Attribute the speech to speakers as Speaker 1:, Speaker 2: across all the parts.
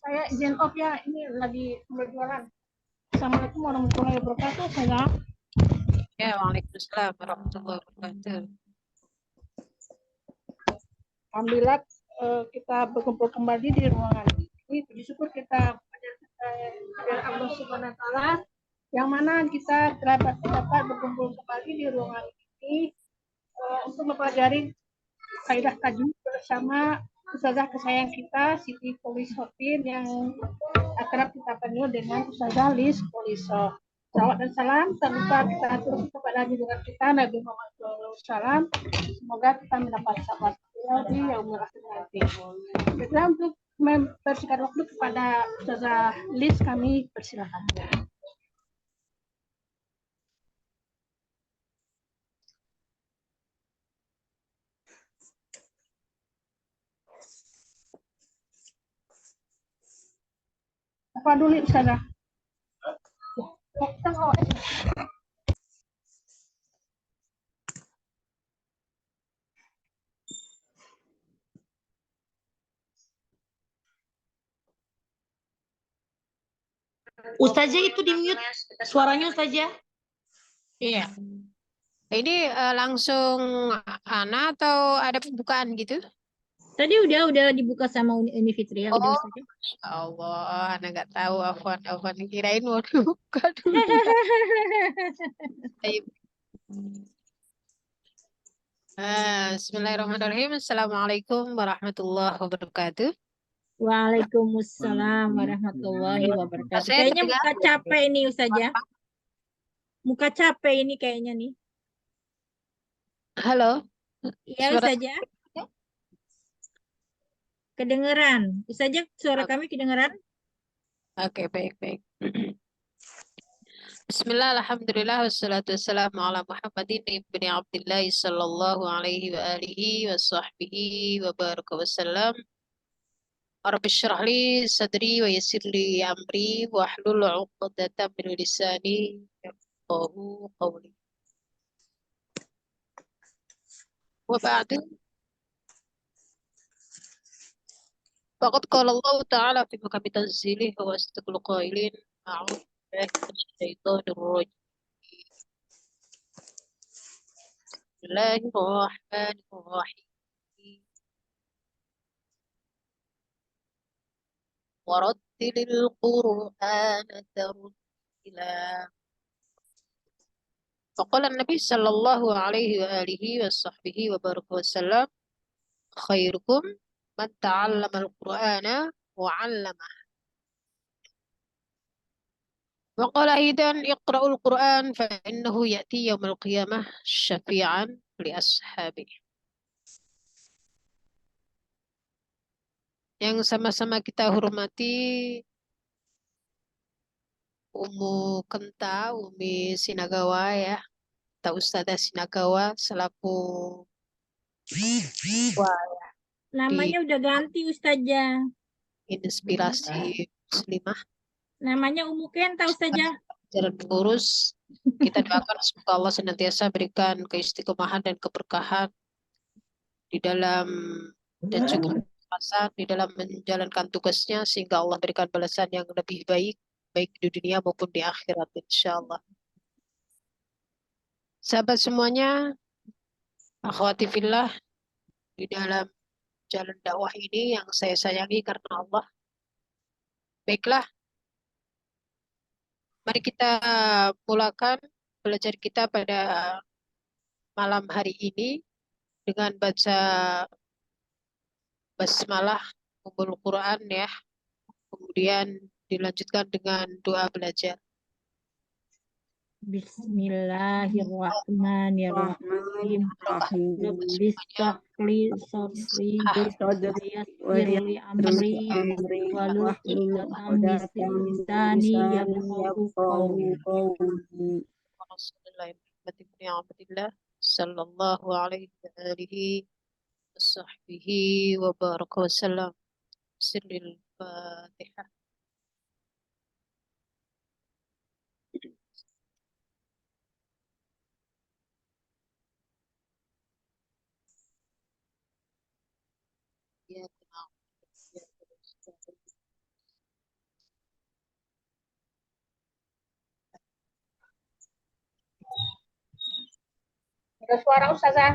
Speaker 1: Saya izin off ya, ini lagi berjualan. Assalamualaikum warahmatullahi wabarakatuh. Saya.
Speaker 2: Ya, waalaikumsalam warahmatullahi wabarakatuh.
Speaker 1: Alhamdulillah kita berkumpul kembali di ruangan ini. Puji syukur kita kepada Allah Subhanahu Wa Taala, yang mana kita dapat berkumpul kembali di ruangan ini untuk mempelajari kaidah kaji bersama Ustazah kesayang kita Siti Polisotin yang akrab kita panggil dengan Ustazah Liz Poliso. Salawat dan salam tak lupa kita atur kepada junjungan kita Nabi Muhammad SAW. Semoga kita mendapat sahabat di yaumul akhir nanti. Kita untuk mempersingkat waktu kepada Ustazah Liz, kami persilakan. Apa dulu Ustazah?
Speaker 3: Ustazah itu di mute suaranya Ustazah.
Speaker 2: Iya. Ini langsung Ana atau ada pembukaan gitu?
Speaker 3: Tadi udah dibuka sama Uni Fitria, udah
Speaker 2: Oh,
Speaker 3: Ustazah.
Speaker 2: Allah, Ana nggak tahu. Afwan kirain mau dibuka dulu. Bismillahirrahmanirrahim. Assalamualaikum warahmatullahi wabarakatuh.
Speaker 3: Waalaikumsalam warahmatullahi wabarakatuh. Kayaknya muka capek ini Ustazah. Muka capek ini kayaknya nih.
Speaker 2: Halo.
Speaker 3: Iya Ustazah. Kedengeran. Ustazah, suara kami kedengeran?
Speaker 2: Oke, baik. Bismillah, alhamdulillah, wassalatu wassalamu ala Muhammadin ibni Abdillah sallallahu alaihi wa alihi wa sahbihi wa baraka wassalam. Rabbi syrah li sadri wa yassir li amri wa hlul 'uqdatam min lisani yafqahu qawli. Wa ba'du. Faqad qala Allah Ta'ala fi muhkami tanzilih wa asdaqul qailin a'udzu billahi minasyaitonir rajim. Bismillahirrahmanirrahim. ورتل القرآن ترتيلا. فقال النبي صلى الله عليه وآله وصحبه وبارك وسلم خيركم من تعلم القرآن وعلمه. وقال أيضا اقرأوا القرآن فإنه يأتي يوم القيامة شفيعا لأصحابه. Yang sama-sama kita hormati Umi Sinagawa ya, atau Ustazah Sinagawa selaku
Speaker 3: Namanya udah ganti Ustazah.
Speaker 2: Inspirasi Muslimah.
Speaker 3: Namanya Umu Kenta Ustazah.
Speaker 2: Jalan lurus. Kita doakan semoga Allah senantiasa berikan keistiqomahan dan keberkahan di dalam dan juga kekuasaan di dalam menjalankan tugasnya, sehingga Allah berikan balasan yang lebih baik di dunia maupun di akhirat insyaallah. Sahabat semuanya, akhwati fillah, di dalam jalan dakwah ini yang saya sayangi karena Allah. Baiklah, mari kita mulakan belajar kita pada malam hari ini dengan baca basmalah Ummul Quran ya. Kemudian dilanjutkan dengan doa belajar.
Speaker 3: Bismillahirrahmanirrahim. Bismillahirrahmanirrahim. Yassirli amri wahlul 'uqdatam min lisani yafqahu qawli.
Speaker 2: Rasulullah sallallahu alaihi wa alihi wa sahbihi wa baraka wasallam. Sirril Fatihah. Ya
Speaker 1: Ada suara Ustazah.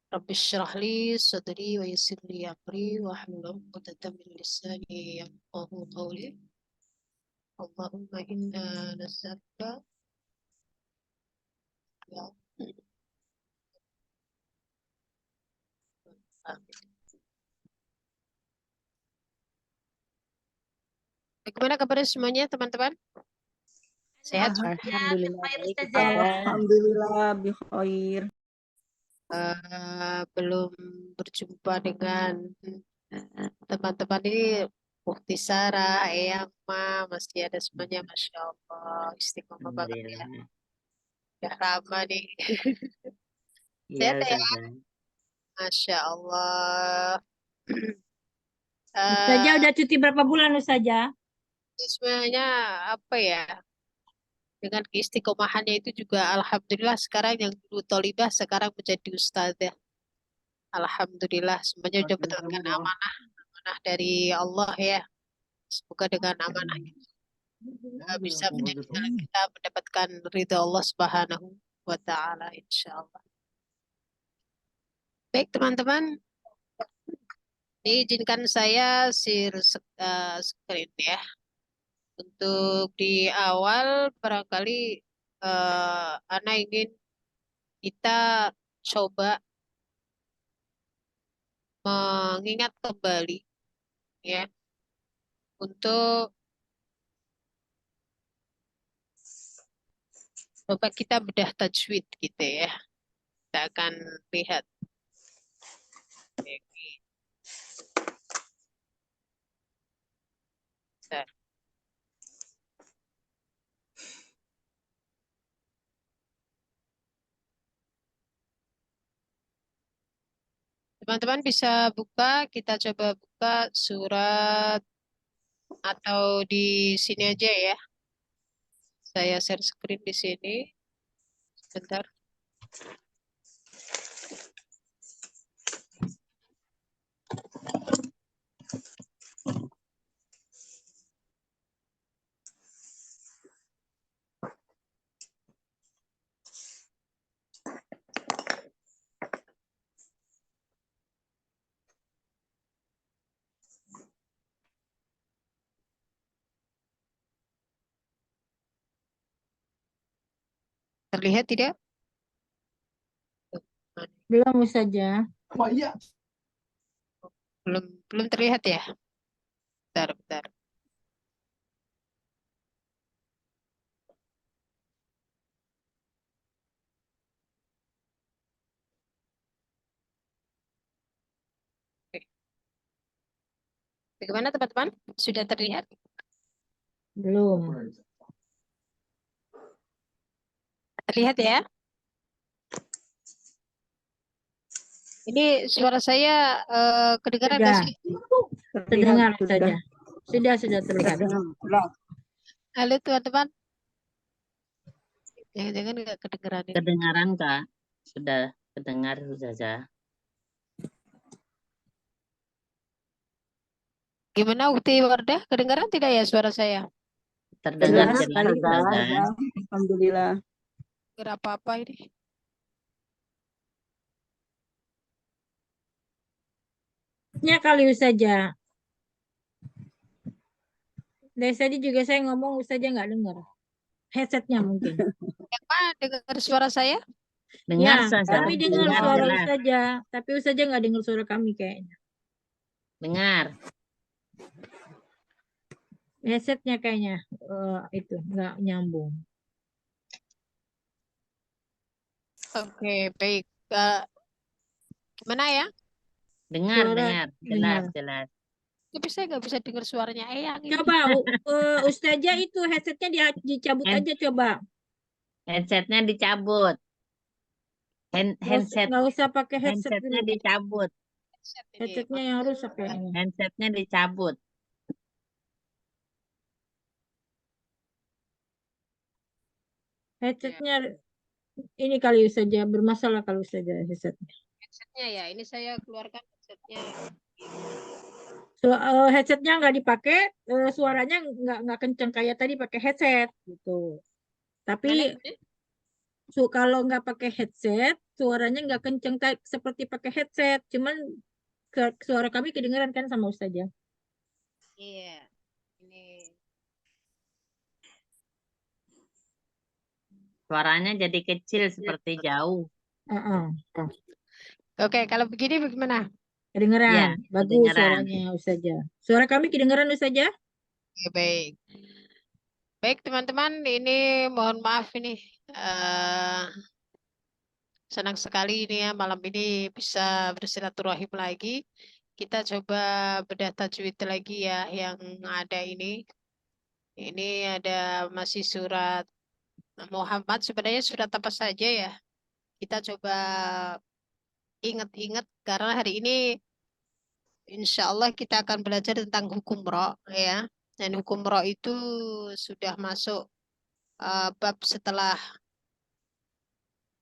Speaker 2: Rabbi syrah li sadri wa yassir li amri wahlul 'uqdatam min lisani yafqahu qawli. Allahumma inna nas'aluka ya. Amin. Bagaimana kabar semuanya teman-teman? Sehat?
Speaker 4: Alhamdulillah baik
Speaker 3: Ustazah.
Speaker 4: Alhamdulillah bikhair.
Speaker 2: Belum berjumpa dengan teman-teman ini. Bukti Sarah, Eyama, masih ada semuanya, Masya Allah, istiqomah banget ya.
Speaker 4: Alhamdulillah.
Speaker 2: Udah lama nih.
Speaker 4: Iya
Speaker 2: Sehat ya,
Speaker 4: Ustazah.
Speaker 2: Masya Allah.
Speaker 3: Ustazah udah cuti berapa bulan Ustazah?
Speaker 2: Ini sebenarnya apa ya? Dengan keistiqomahannya itu juga Alhamdulillah sekarang yang dulu tolibah sekarang menjadi ustazah. Alhamdulillah semuanya sudah mendapatkan amanah dari Allah ya. Semoga dengan amanah itu bisa menjadi jalan kita mendapatkan ridha Allah Subhanahu wa Ta'ala, insya Allah. Baik teman-teman, izinkan saya share screen ya. Untuk di awal barangkali Ana ingin kita coba mengingat kembali ya untuk coba kita bedah tajwid gitu ya. Kita akan lihat. Bentar. Teman-teman bisa buka, kita coba buka surat atau di sini aja ya. Saya share screen di sini. Sebentar. Terlihat tidak?
Speaker 3: Belum Ustazah.
Speaker 2: Belum terlihat ya? Bentar. Oke. Bagaimana teman-teman? Sudah terlihat?
Speaker 3: Belum.
Speaker 2: Terlihat ya? Ini suara saya kedengaran nggak sih?
Speaker 3: Terdengar Ustazah. Sudah terlihat.
Speaker 2: Halo teman-teman. Jangan-jangan nggak kedengeran ini.
Speaker 4: Kedengaran Kak? Sudah kedengar Ustazah.
Speaker 2: Gimana Ukti Wardah? Kedengaran tidak ya suara saya?
Speaker 4: Terdengar
Speaker 1: Jelas
Speaker 4: jelas Ustazah.
Speaker 1: Alhamdulillah.
Speaker 2: Kira apa-apa ini?
Speaker 3: Ya kali Ustazah. Dari tadi juga saya ngomong Ustazah nggak dengar. Headsetnya mungkin.
Speaker 2: Yang mana dengar suara saya?
Speaker 4: Dengar
Speaker 3: Ya,
Speaker 4: Ustazah.
Speaker 3: kami dengar
Speaker 4: Dengar
Speaker 3: suara
Speaker 4: jelas.
Speaker 3: Ustazah. Tapi Ustazah nggak dengar suara kami kayaknya.
Speaker 4: Dengar.
Speaker 3: Headsetnya kayaknya itu nggak nyambung.
Speaker 2: Oke, baik. Gimana ya?
Speaker 4: Dengar,
Speaker 3: Suara
Speaker 4: dengar. Jelas.
Speaker 2: Tapi saya nggak bisa dengar suaranya Eyang ini.
Speaker 3: Coba Ustazah itu headsetnya dicabut
Speaker 4: Hand-
Speaker 3: aja coba.
Speaker 4: Headsetnya dicabut.
Speaker 3: Nggak usah pakai headset
Speaker 4: Handsetnya
Speaker 3: dulu.
Speaker 4: dicabut.
Speaker 3: Headsetnya yang rusak kayaknya.
Speaker 4: Handsetnya dicabut.
Speaker 3: Headsetnya ini kali Ustazah bermasalah kalau Ustazah headsetnya.
Speaker 2: Headsetnya ya, ini saya keluarkan headsetnya.
Speaker 3: Headsetnya nggak dipakai, suaranya nggak kenceng kayak tadi pakai headset gitu. Tapi kalau nggak pakai headset, suaranya nggak kenceng seperti pakai headset. Cuman suara kami kedengeran kan sama Ustazah.
Speaker 2: Iya. Ini.
Speaker 4: Suaranya jadi kecil seperti jauh.
Speaker 2: Oke, kalau begini bagaimana?
Speaker 3: Kedengeran.
Speaker 4: Ya,
Speaker 3: Bagus
Speaker 4: kedengeran.
Speaker 3: suaranya Ustazah. Suara kami kedengeran Ustazah?
Speaker 2: Oke, baik. Baik, teman-teman, ini mohon maaf ini. Senang sekali ini ya malam ini bisa bersilaturahim lagi. Kita coba bedah tajwid lagi ya yang ada ini. Ini ada masih surat Muhammad. Sebenarnya surat apa saja ya? Kita coba ingat-ingat karena hari ini insya Allah kita akan belajar tentang hukum ro ya. Dan hukum ro itu sudah masuk bab setelah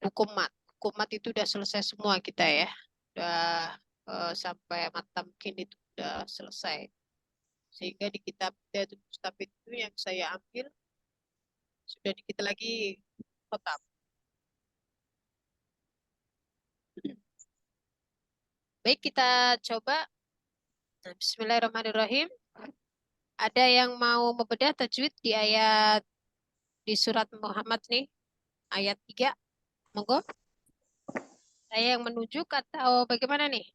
Speaker 2: hukum mat. Hukum mat itu udah selesai semua kita ya. Udah sampai mata mungkin itu udah selesai. Sehingga di kitab Bidayatul Mustafid itu yang saya ambil sudah dikit lagi khotam. Baik, kita coba. Nah, Bismillahirrahmanirrahim. Ada yang mau membedah tajwid di ayat di surat Muhammad nih, ayat 3. Monggo. Saya yang menunjuk atau bagaimana nih?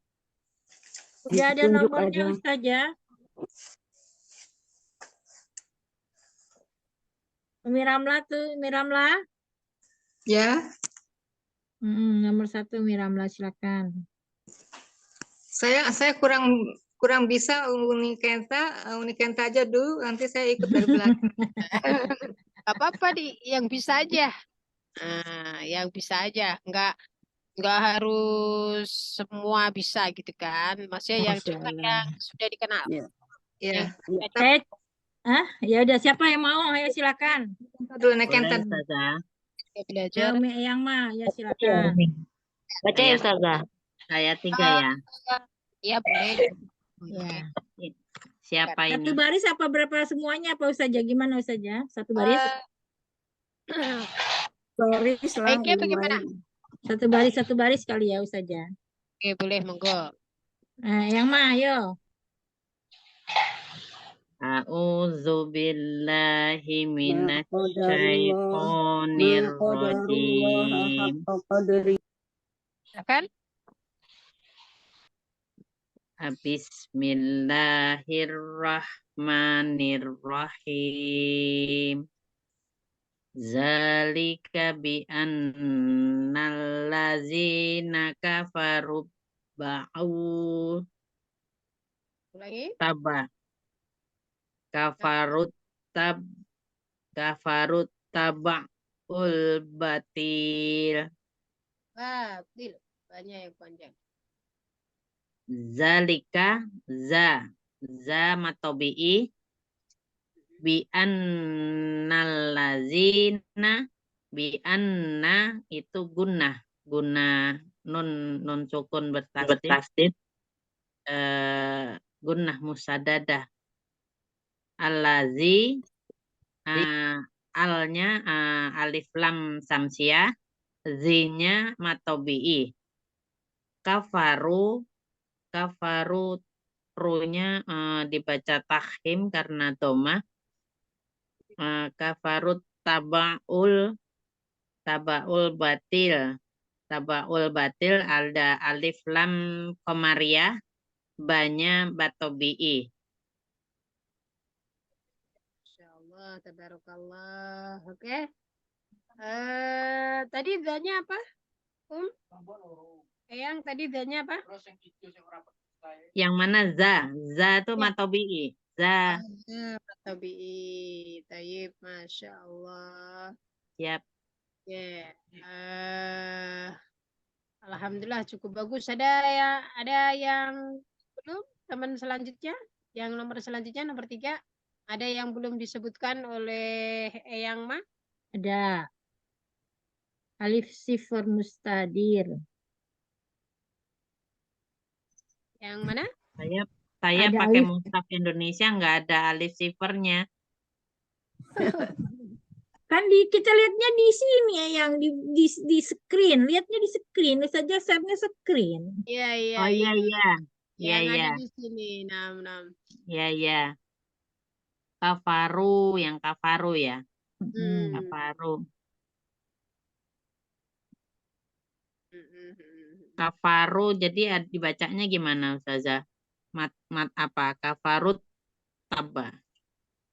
Speaker 3: Udah ada nomornya Ustazah. Miramla tuh, Miramla.
Speaker 5: Ya,
Speaker 3: Nomor 1 Miramla, silakan.
Speaker 5: saya kurang bisa unikenta aja dulu, nanti saya ikut dari belakang.
Speaker 2: Gak apa-apa yang bisa aja. Nah, yang bisa aja, nggak harus semua bisa gitu kan. Maksudnya yang
Speaker 3: Masya
Speaker 2: juga
Speaker 3: Allah.
Speaker 2: yang sudah dikenal.
Speaker 5: Ya,
Speaker 2: Yang sudah dikenal.
Speaker 3: Ya udah, siapa yang mau? Ayo silakan.
Speaker 5: dulu
Speaker 4: Boleh,
Speaker 5: nekenta.
Speaker 4: Ustazah.
Speaker 2: Kita belajar.
Speaker 3: Yang mah, ya silakan.
Speaker 4: Baca ya, Ustazah. Ayat 3 ya.
Speaker 2: Ya boleh.
Speaker 3: Ya.
Speaker 4: Siapa
Speaker 3: Satu
Speaker 4: ini?
Speaker 3: baris apa berapa semuanya apa Ustazah? Gimana Ustazah? Satu baris?
Speaker 5: Baris lah.
Speaker 2: Baiknya bagaimana?
Speaker 3: Satu baris kali ya Ustazah.
Speaker 2: Oke, boleh monggo.
Speaker 3: Nah, yang mah, ayo.
Speaker 4: A'udzu billahi minasyaitonir rajim.
Speaker 2: Silakan.
Speaker 4: Bismillahirrahmanirrahim. Zalika bi annal ladzina kafaru ba'u
Speaker 2: Ulangi.
Speaker 4: kafarut taba'ul batil.
Speaker 2: Batil. Banyak yang panjang.
Speaker 4: Zalika za matobi'i bi anna itu guna nun sukun bertasdid gunnah musadadah. Allazi alnya alif lam samsiah, zinya matobi'i. Kafaru runya dibaca takhim karena doma. Kafarut tabaul batil ada alif lam komariah, banyak batobi'i.
Speaker 2: Insyaallah, tabarakallah. Oke. Tadi danya apa? Yang tadi danya apa?
Speaker 4: Yang mana za itu
Speaker 2: Ya.
Speaker 4: matobi'i. Za.
Speaker 2: Tabi'i. Tayyib, Masya Allah.
Speaker 4: Siap.
Speaker 2: Ya. Alhamdulillah cukup bagus. Ada yang belum? Teman selanjutnya, yang nomor selanjutnya nomor 3. Ada yang belum disebutkan oleh Eyang Ma?
Speaker 3: Ada. Alif sifar mustadir.
Speaker 2: Yang mana?
Speaker 4: Saya
Speaker 3: Ada
Speaker 4: pakai
Speaker 3: alif.
Speaker 4: mushaf Indonesia nggak ada alif sifernya.
Speaker 3: Kan kita lihatnya di sini ya, yang di screen. Lihatnya di screen. Lihat saja share-nya screen.
Speaker 2: Iya, iya,
Speaker 4: Oh iya
Speaker 2: iya.
Speaker 4: iya. Iya
Speaker 2: Yang
Speaker 4: iya.
Speaker 2: ada di sini. Nam.
Speaker 4: Iya iya. Kafaru, yang kafaru ya.
Speaker 2: Hmm.
Speaker 4: Kafaru.
Speaker 2: Hmm.
Speaker 4: Kafaru jadi dibacanya gimana Ustazah? Mat apa? Kafarut taba.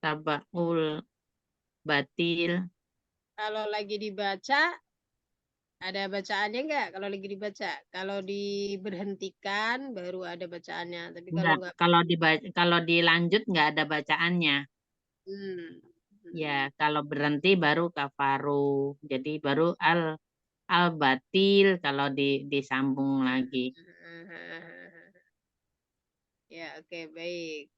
Speaker 4: Tabaul batil.
Speaker 2: Kalau lagi dibaca, ada bacaannya enggak? Kalau lagi dibaca. Kalau diberhentikan, baru ada bacaannya. Tapi kalau
Speaker 4: Enggak,
Speaker 2: enggak,
Speaker 4: kalau dilanjut nggak ada bacaannya.
Speaker 2: hmm.
Speaker 4: Ya, kalau berhenti baru kafaru. Jadi baru al batil kalau disambung lagi.
Speaker 2: Ya, oke, baik.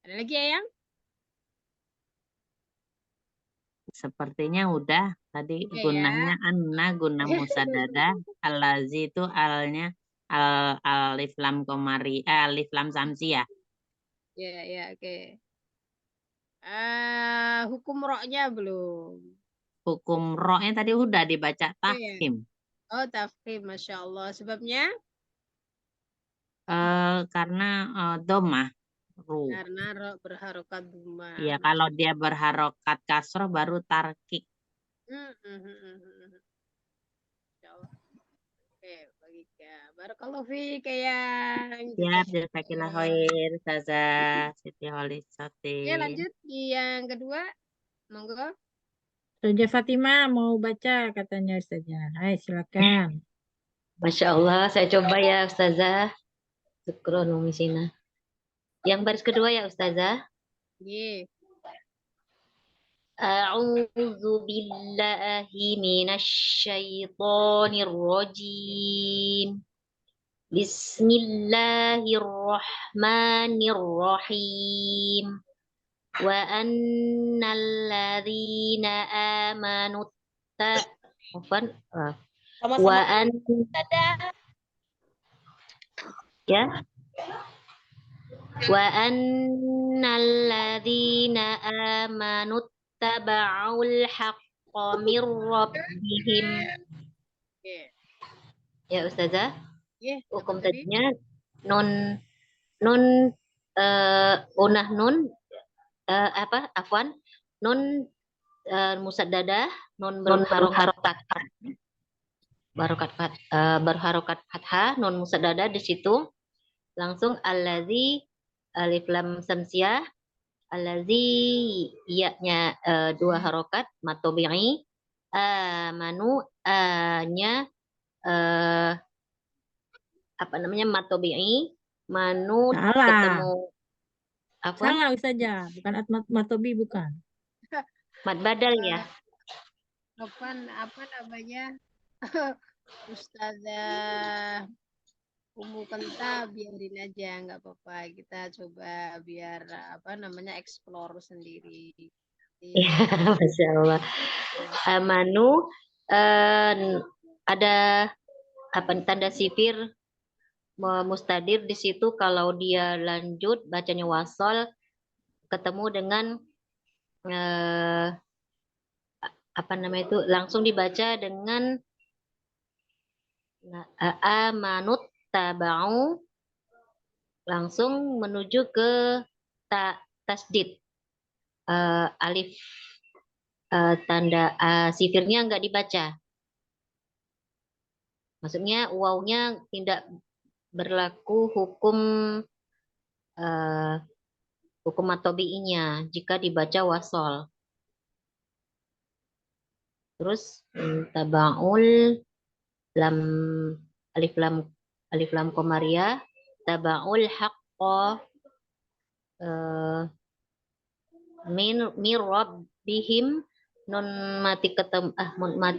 Speaker 2: Ada lagi ya, yang?
Speaker 4: Sepertinya udah tadi
Speaker 2: Oke ya.
Speaker 4: gunanya guna musadada, alazi itu alnya alif lam komari, alif lam samsiah.
Speaker 2: Ya, ya, oke. Hukum roknya belum.
Speaker 4: Hukum rohnya tadi udah dibaca
Speaker 2: Oke ya.
Speaker 4: tafkhim.
Speaker 2: Oh, tafkhim, Masya Allah. Sebabnya?
Speaker 4: Karena domah ru.
Speaker 2: Karena rok berharokat duma.
Speaker 4: Ya kalau dia berharokat kasroh baru tarkik.
Speaker 2: Masya Allah. Oke, baik ya. Barakallahu fiik yang
Speaker 4: Siap, jazakallah khair, Ustazah Siti Holisati.
Speaker 2: Oke, lanjut di yang kedua. Monggo.
Speaker 3: Ustazah Fatimah mau baca katanya Ustazah. Hai, silakan.
Speaker 6: Masya Allah, saya coba ya Ustazah. Syukron Umisina. Yang baris kedua ya Ustazah.
Speaker 2: Nggih.
Speaker 6: A'udzu billahi minasyaitonir rajim. Bismillahirrahmanirrahim. Wa annal ladzina amanu wa an ya wa annal ladzina amanu taba'ul haqqa mir rabbihim.
Speaker 2: Oke.
Speaker 6: Ya Ustazah,
Speaker 2: Nggih,
Speaker 6: hukum
Speaker 2: apa tadi?
Speaker 6: tadinya nun unah nun afwan nun musaddadah nun berharokat berharokat fathah nun musaddadah di situ langsung allazi alif lam samsiah allazi iya-nya dua harokat matobi'i manu nya apa namanya matobi'i manu
Speaker 3: Salah.
Speaker 6: ketemu apa
Speaker 3: Salah Ustazah, bukan matobi bukan.
Speaker 6: mad badal ya.
Speaker 2: Apa namanya? Ustazah Umu Kenta biarin aja, nggak apa-apa. Kita coba biar apa namanya explore sendiri.
Speaker 6: Ya, Masya Allah. Manu ada apa tanda sifir mustadir di situ kalau dia lanjut bacanya wasol ketemu dengan apa namanya itu langsung dibaca dengan amanut tabau langsung menuju ke tasdid alif tanda sifirnya nggak dibaca. Maksudnya wawnya tidak berlaku hukum hukum matobi'inya jika dibaca wasol. Terus tabaul lam alif lam komaria tabaul haqqo min rabbihim nun mati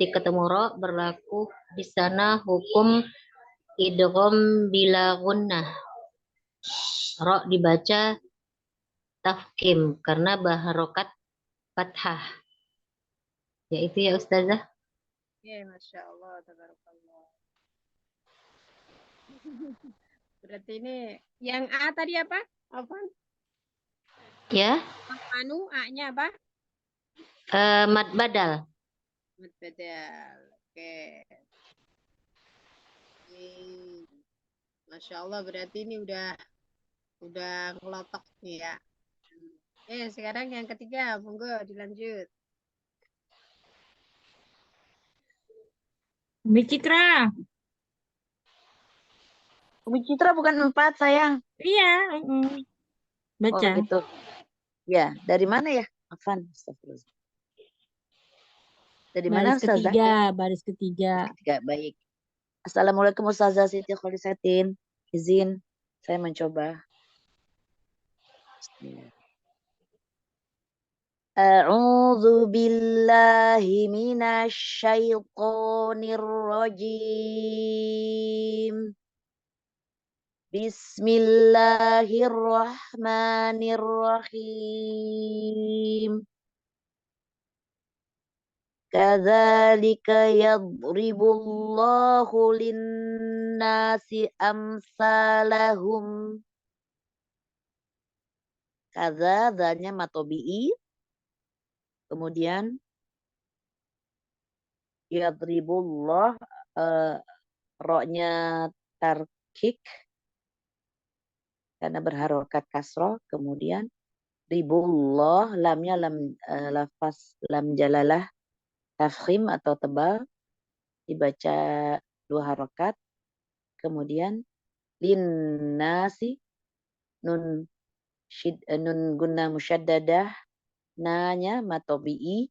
Speaker 6: ketemu ro berlaku di sana hukum idgham bila gunnah. Ro dibaca tafkim karena baharokat fathah. Ya itu ya Ustazah.
Speaker 2: Ya, Masya Allah, tabarakallah. Berarti ini yang A tadi apa? Apa?
Speaker 6: Ya.
Speaker 2: Anu A-nya apa?
Speaker 6: Mad badal.
Speaker 2: Mad badal. Oke. Masya Allah, berarti ini udah ngelotok nih ya. Sekarang yang ketiga, monggo dilanjut.
Speaker 3: Umi Citra.
Speaker 7: Umi Citra bukan 4, sayang.
Speaker 3: Iya.
Speaker 7: Oh
Speaker 3: Baca.
Speaker 7: gitu. Ya, dari mana ya? Afan. Astagfirullah. Dari mana
Speaker 3: Baris
Speaker 7: Ustazah?
Speaker 3: ketiga. Baris ketiga.
Speaker 7: Ketiga, baik. Assalamualaikum Ustazah Siti Kholisatin. Izin, saya mencoba. Bismillah. A'udzu billahi minasy syaithanir rajim. Bismillahirrahmanirrahim. Kadzalika yadribullahu lin-nasi amsalahum. Kadza dzanya matobi'i. Kemudian yadribullah ro-nya tarkik karena berharokat kasroh. Kemudian ribullah, lamnya lafaz lam jalalah tafkhim atau tebal, dibaca 2 harokat. Kemudian linnasi, nun gunnah musyaddadah, nanya matobi'i,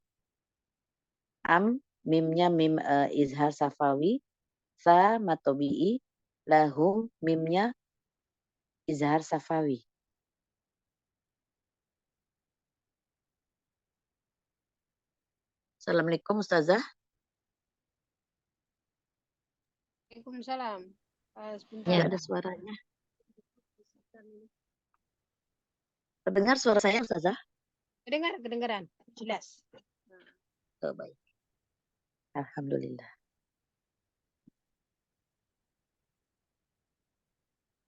Speaker 7: mimnya mim izhar safawi, sa matobi'i, lahum mimnya izhar safawi. Assalamualaikum Ustazah.
Speaker 2: Waalaikumsalam. Sebentar.
Speaker 7: Nggak ada suaranya. Terdengar suara saya Ustazah?
Speaker 2: Kedengaran. Jelas.
Speaker 7: Oh, baik. Alhamdulillah.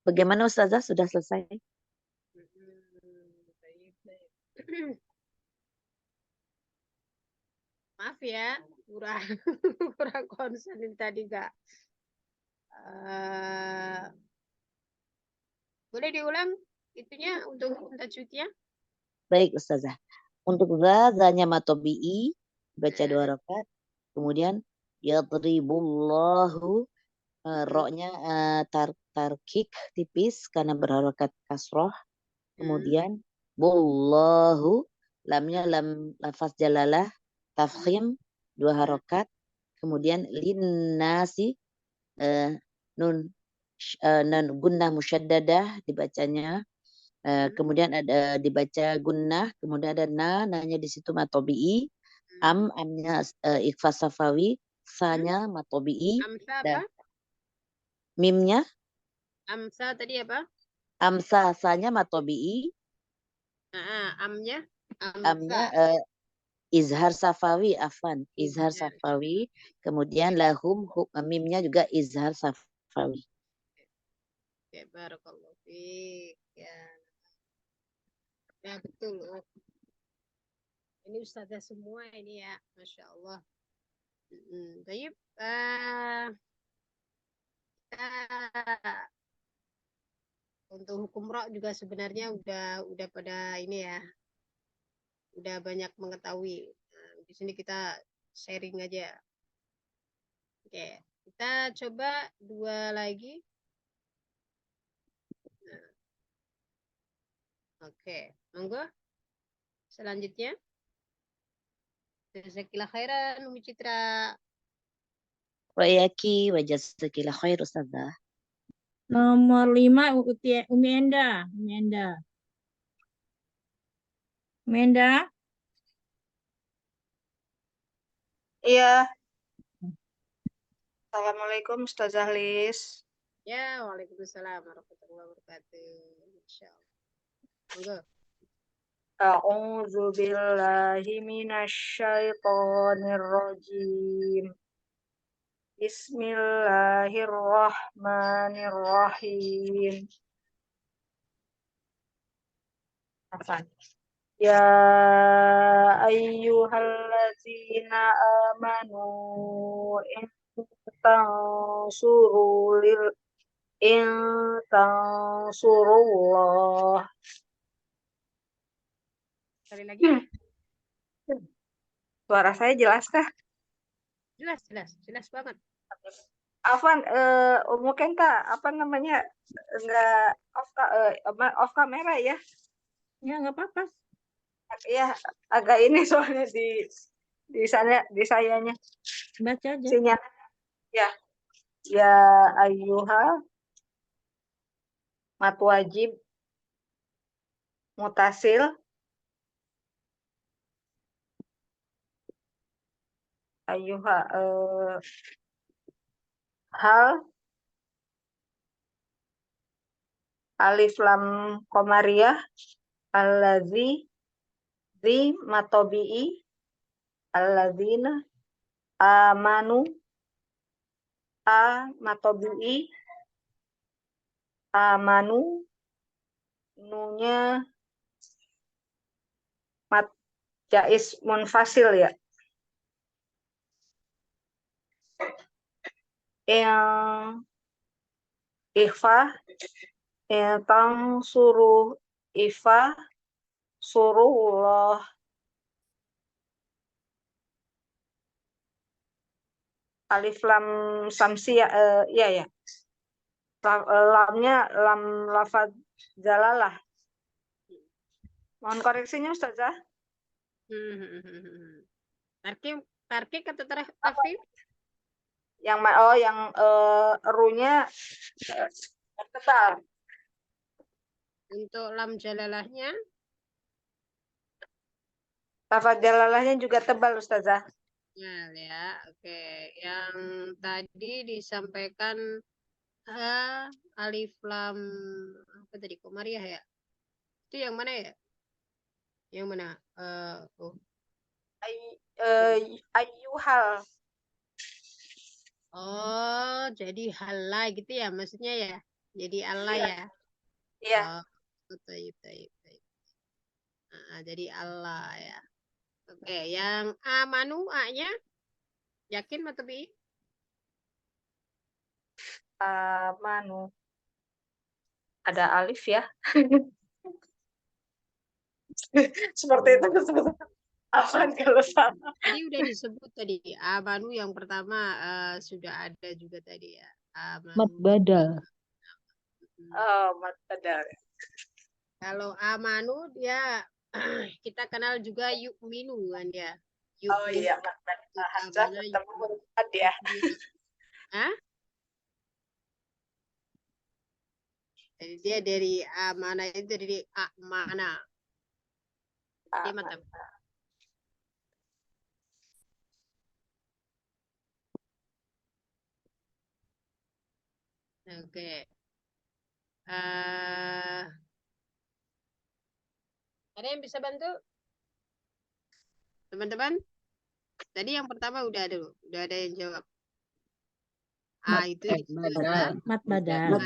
Speaker 7: Bagaimana Ustazah? Sudah selesai?
Speaker 2: Maaf ya, kurang konsen tadi Kak. Boleh diulang itunya untuk tajwidnya?
Speaker 7: Baik Ustazah. Untuk zanya matobi'i, baca 2 rakaat. Kemudian yadribullahu, ro-nya tarkik tipis karena berharokat kasroh. Kemudian bullahu, lamnya lam lafaz jalalah tafkhim 2 harokat. Kemudian linnasi, nun gunnah musyaddadah dibacanya. Kemudian ada dibaca gunnah, kemudian ada nanya di situ matobi'i, amnya ikhfas safawi, sanya matobi'i,
Speaker 2: Amsa
Speaker 7: dan
Speaker 2: apa?
Speaker 7: mimnya
Speaker 2: Amsa tadi apa?
Speaker 7: amsa, sanya matobi'i,
Speaker 2: Amnya?
Speaker 7: amnya
Speaker 2: Amsa.
Speaker 7: izhar safawi, afan, izhar safawi, kemudian lahum mimnya juga izhar safawi.
Speaker 2: Ya, barakallahu fiik. Ya betul. Ini ustazah semua ini ya, Masya Allah. Baik, untuk hukum ro juga sebenarnya udah pada ini ya, udah banyak mengetahui. Di sini kita sharing aja. Oke, kita coba 2 lagi. Oke, monggo. Selanjutnya. Jazakallah khairan, Umi Citra.
Speaker 7: Wa'iyaki wa jazakillah khair Ustazah.
Speaker 3: Nomor 5 Umi Enda. Umi Enda. Umi Enda.
Speaker 1: Iya. Assalamualaikum Ustazah Lis.
Speaker 2: Ya, waalaikumsalam warahmatullahi wabarakatuh. Insyaallah. Monggo.
Speaker 1: A'udzu billahi minasy syaithanir rajim. Bismillahirrahmanirrahim. Afan.
Speaker 5: Ya ayyuhallazina amanu in tansurulil in tansurullah.
Speaker 2: Sekali lagi.
Speaker 5: Suara saya jelaskah?
Speaker 2: Jelas, jelas, jelas banget.
Speaker 5: Afwan, mungkin Kak, apa namanya, enggak off kamera ya?
Speaker 3: Ya, nggak apa-apa.
Speaker 5: Ya, agak ini soalnya di sana, di sayanya
Speaker 3: Baca aja.
Speaker 5: sinyal. Ya, ya ayyuha mat wajib mutasil ayyuha hal alif lam komariah allazi di matobi'i allazina amanu a matobi'i amanu nunya mat jais munfasil ya. Yang ikhfa yang tang suruh ifa surullah alif lam samsia iya ya. Lamnya lam lafaz jalalah. Mohon koreksinya Ustazah.
Speaker 2: Tarkik atau tafif?
Speaker 5: Yang yang runya tebal.
Speaker 2: Untuk lam jalalahnya?
Speaker 5: Lafaz jalalahnya juga tebal Ustazah.
Speaker 2: Ya, oke. Yang tadi disampaikan alif lam apa tadi komariah ya? Itu yang mana ya? Yang mana?
Speaker 5: Ayyuhal.
Speaker 2: Oh, jadi halai gitu ya maksudnya ya? Jadi Allah ya?
Speaker 5: Iya.
Speaker 2: Taib. Jadi Allah ya. Oke, yang amanu A-nya yakin atau bi?
Speaker 5: Amanu. Ada alif ya. Seperti itu. Afwan kalau salah.
Speaker 2: Tadi udah disebut tadi amanu yang pertama sudah ada juga tadi ya.
Speaker 3: Mat
Speaker 2: Amanu.
Speaker 3: badal.
Speaker 5: Oh, mat badal.
Speaker 2: Kalau amanu dia kita kenal juga yukminu kan ya.
Speaker 5: Oh iya, mat badal. Hamzah bertemu huruf mad ya.
Speaker 2: Hah? Jadi dia dari amana itu dari amana. Dia mantap. Oke. Ada yang bisa bantu? Teman-teman? Tadi yang pertama udah ada yang jawab. Itu
Speaker 3: Mat badal.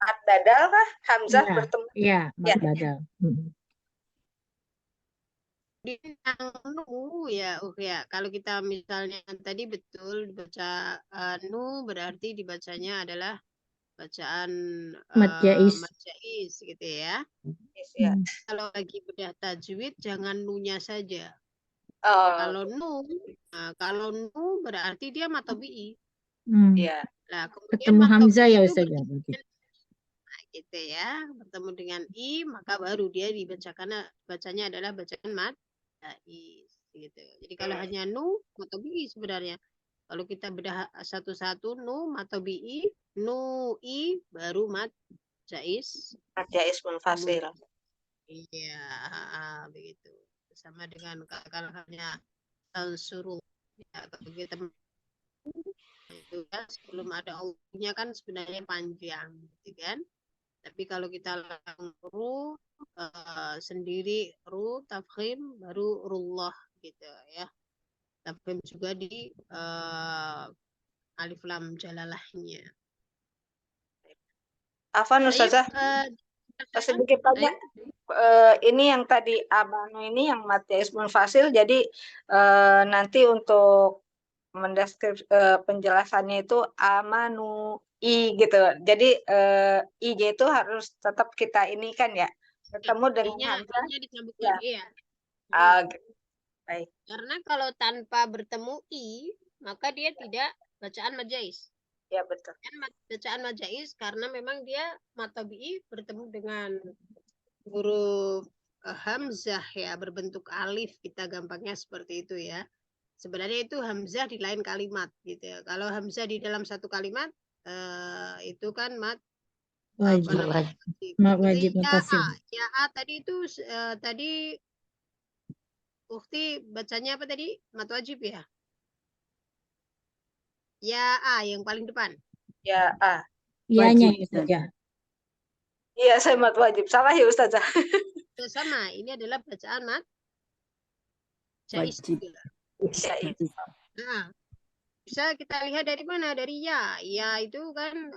Speaker 5: Mat badal kah? Hamzah
Speaker 3: Iya,
Speaker 5: bertemu.
Speaker 3: Iya, mat badal.
Speaker 2: Di nu ya, kalau kita misalnya tadi betul dibaca nu berarti dibacanya adalah bacaan
Speaker 3: Mat jais.
Speaker 2: mat jais gitu ya.
Speaker 5: Yes, ya.
Speaker 2: Kalau lagi bedah tajwid jangan nunya saja.
Speaker 5: Oh,
Speaker 2: Kalau nu berarti dia matobi'i.
Speaker 5: iya.
Speaker 2: Nah, kemudian
Speaker 3: Ketemu Hamzah ya
Speaker 2: itu
Speaker 3: Ustaz.
Speaker 2: gitu ya, bertemu dengan i maka baru dia bacanya adalah bacaan mat jais gitu. Jadi kalau hanya nu matobi'i sebenarnya. Kalau kita bedah satu-satu nu matobi'i, nu i baru mat jais.
Speaker 5: Mat jais munfasil.
Speaker 2: Iya, begitu. Sama dengan kalau hanya suruh ya, kalau kita itu kan sebelum ada Allah-nya kan sebenarnya panjang, gitu kan? Tapi kalau kita langsung sendiri tafkhim baru rullah gitu ya. Tafkhim juga di alif lam jalalahnya.
Speaker 5: Afwan Ustazah. sedikit banyak ini yang tadi Abang ini yang mati ismul fasil, jadi nanti untuk penjelasannya itu amanu i gitu. Jadi ij itu harus tetap kita ini kan ya, bertemu dengan hamzah.
Speaker 2: I-nya disambungkan,
Speaker 5: Ya.
Speaker 2: iya.
Speaker 5: Baik.
Speaker 2: Karena kalau tanpa bertemu i, maka dia tidak bacaan majais.
Speaker 5: Ya betul.
Speaker 2: Kan bacaan majais karena memang dia matobi'i bertemu dengan huruf hamzah ya, berbentuk alif, kita gampangnya seperti itu ya. Sebenarnya itu hamzah di lain kalimat gitu ya. Kalau hamzah di dalam satu kalimat itu kan mat
Speaker 3: Wajib. Mat wajib mutasil.
Speaker 2: Ya A tadi itu tadi Ukti bacanya apa tadi? Mat wajib ya? Ya A yang paling depan.
Speaker 5: Ya A.
Speaker 3: Ianya ya Ustazah.
Speaker 5: Iya, saya mat wajib. Salah ya Ustazah.
Speaker 2: Sama, ini adalah bacaan mat jais juga. Nah, bisa kita lihat dari mana? Dari ya. Ya itu kan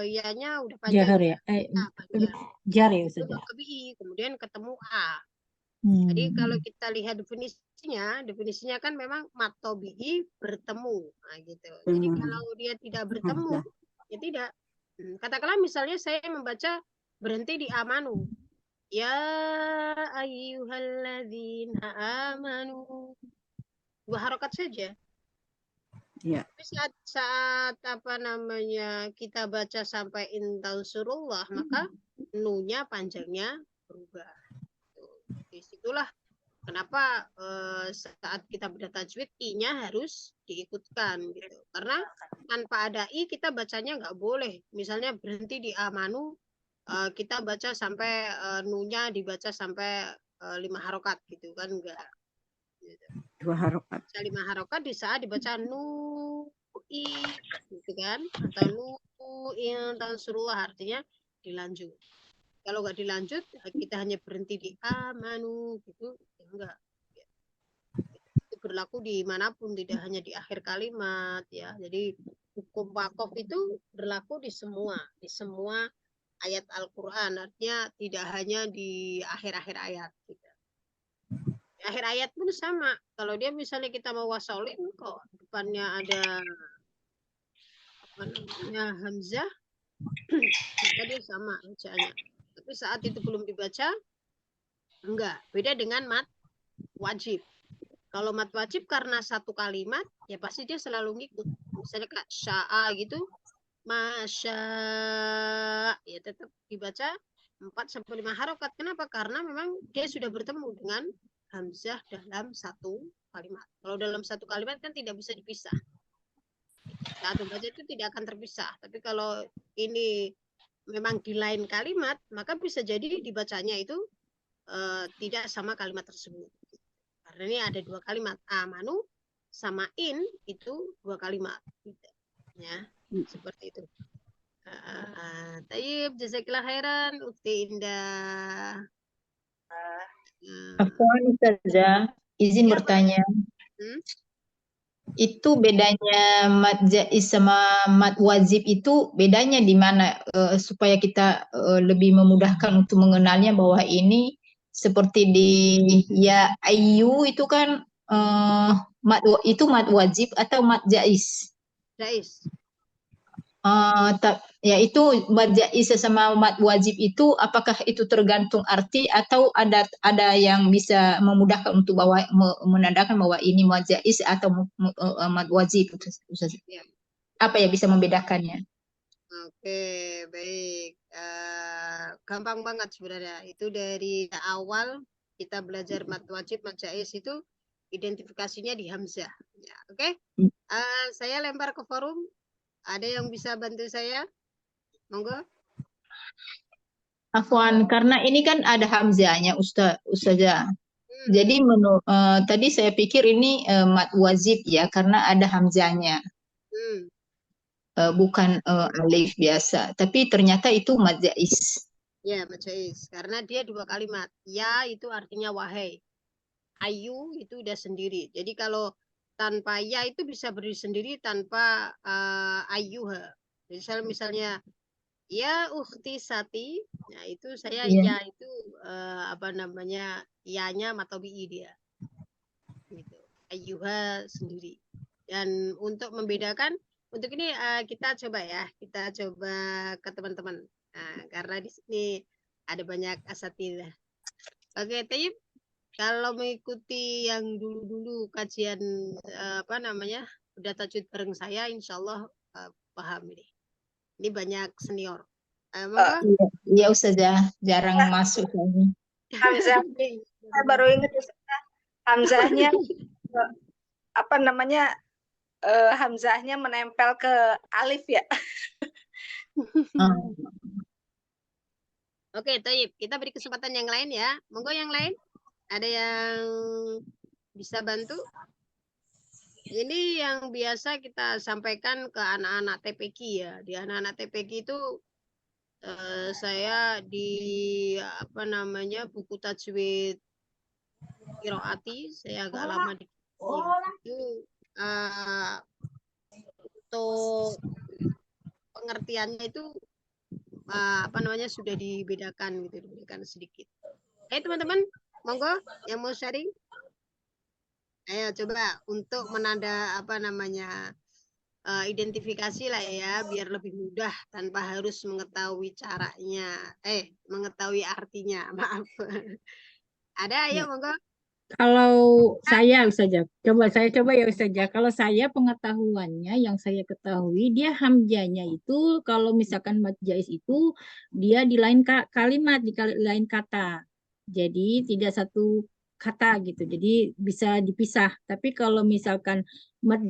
Speaker 2: ya-nya udah panjang.
Speaker 3: Jahar ya. Jar ya Ustazah.
Speaker 2: Kemudian ketemu A. Jadi kalau kita lihat definisinya kan memang matobi'i bertemu. Nah, gitu. Jadi kalau dia tidak bertemu, ya tidak. Katakanlah misalnya saya membaca berhenti di amanu. Ya ayyuhalladzina amanu. 2 harokat saja.
Speaker 8: Ya.
Speaker 2: Tapi saat apa namanya kita baca sampai intansurullah, maka nunya panjangnya berubah. Disitulah kenapa saat kita baca tajwid i-nya harus diikutkan gitu. Karena tanpa ada i kita bacanya nggak boleh. Misalnya berhenti di amanu, kita baca sampai nunya dibaca sampai 5 harokat gitu kan enggak. Gitu.
Speaker 8: 2 harokat.
Speaker 2: 5 harokat di saat dibaca nu i gitu kan, atau nu in tansurullah artinya dilanjut. Kalau nggak dilanjut, kita hanya berhenti di amanu gitu, ya enggak. Itu berlaku di manapun, tidak hanya di akhir kalimat ya. Jadi hukum wakof itu berlaku di semua ayat Al-Quran. Artinya tidak hanya di akhir-akhir ayat. Gitu. Di akhir ayat pun sama. Kalau dia misalnya kita mau wasolin kok depannya ada apa namanya hamzah, maka dia sama bacaannya. Tapi saat itu belum dibaca, enggak. Beda dengan mat wajib. Kalau mat wajib karena satu kalimat, ya pasti dia selalu ngikut. Misalnya kayak sya'a gitu, masya, ya tetap dibaca 4-5 harokat. Kenapa? Karena memang dia sudah bertemu dengan hamzah dalam satu kalimat. Kalau dalam satu kalimat kan tidak bisa dipisah. Saat membaca itu tidak akan terpisah. Tapi kalau ini memang di lain kalimat, maka bisa jadi dibacanya itu tidak sama kalimat tersebut. Karena ini ada 2 kalimat, amanu sama in itu 2 kalimat. Ya, seperti itu. Tayyib, jazakillah khairan, Ukti Indah.
Speaker 9: Afwan Ustazah, izin bertanya. Itu bedanya mat jaiz sama mat wajib itu bedanya di mana supaya kita lebih memudahkan untuk mengenalnya bahwa ini seperti di ya ayu itu kan itu mat wajib atau mat jaiz?
Speaker 2: Jaiz.
Speaker 9: Ya itu mat jaiz sama mat wajib itu apakah itu tergantung arti atau ada yang bisa memudahkan untuk menandakan bahwa ini mat jaiz atau mat wajib?
Speaker 2: Ya.
Speaker 9: Apa ya bisa membedakannya?
Speaker 2: Oke, baik. Gampang banget sebenarnya. Itu dari awal kita belajar mat wajib, mat jaiz itu identifikasinya di hamzah. Ya, oke. Saya lempar ke forum. Ada yang bisa bantu saya? Monggo.
Speaker 9: Afwan, karena ini kan ada hamzahnya Ustazah. Jadi tadi saya pikir ini mat wajib ya karena ada hamzahnya. Bukan alif biasa, tapi ternyata itu mat jaiz.
Speaker 2: Ya, mat jaiz. Karena dia 2 kalimat. Ya itu artinya wahai. Ayu itu udah sendiri. Jadi kalau tanpa ya itu bisa berdiri sendiri tanpa ayuha. Jadi misalnya Ya ukhti Sati. Nah, itu saya
Speaker 9: Iya.
Speaker 2: ya itu apa namanya? Ianya matobi'i dia. Gitu. Ayyuha sendiri. Dan untuk membedakan untuk ini kita coba ya, kita coba ke teman-teman. Nah, karena di sini ada banyak asatidzah. Oke, Tayyib, kalau mengikuti yang dulu-dulu kajian apa namanya? Udah tajwid bareng saya, insya Allah paham ini. Ini banyak senior. Monggo.
Speaker 9: Iya, iya Ustazah, jarang masuk kayaknya.
Speaker 5: Hamzah,
Speaker 2: Oke,
Speaker 5: saya baru ingat Ustazah, Hamzahnya apa namanya, Hamzahnya menempel ke alif ya.
Speaker 9: Hmm.
Speaker 2: Oke, Tayyib, kita beri kesempatan yang lain ya. Monggo yang lain. Ada yang bisa bantu? Ini yang biasa kita sampaikan ke anak-anak TPQ ya. Di anak-anak TPQ itu saya di apa namanya buku tajwid Qiraati, saya agak lama di itu untuk pengertiannya itu apa namanya sudah dibedakan gitu, dibedakan sedikit. Oke teman-teman, monggo yang mau sharing. Ayo coba untuk menanda apa namanya identifikasi lah ya, biar lebih mudah tanpa harus mengetahui caranya, mengetahui artinya. Maaf. Ada, ayo monggo.
Speaker 3: Kalau saya Ustazah, saya coba ya Ustazah. Kalau saya pengetahuannya yang saya ketahui dia hamzanya itu kalau misalkan mad jaiz itu dia di lain kalimat, di lain kata. Jadi tidak satu kata gitu. Jadi bisa dipisah. Tapi kalau misalkan mad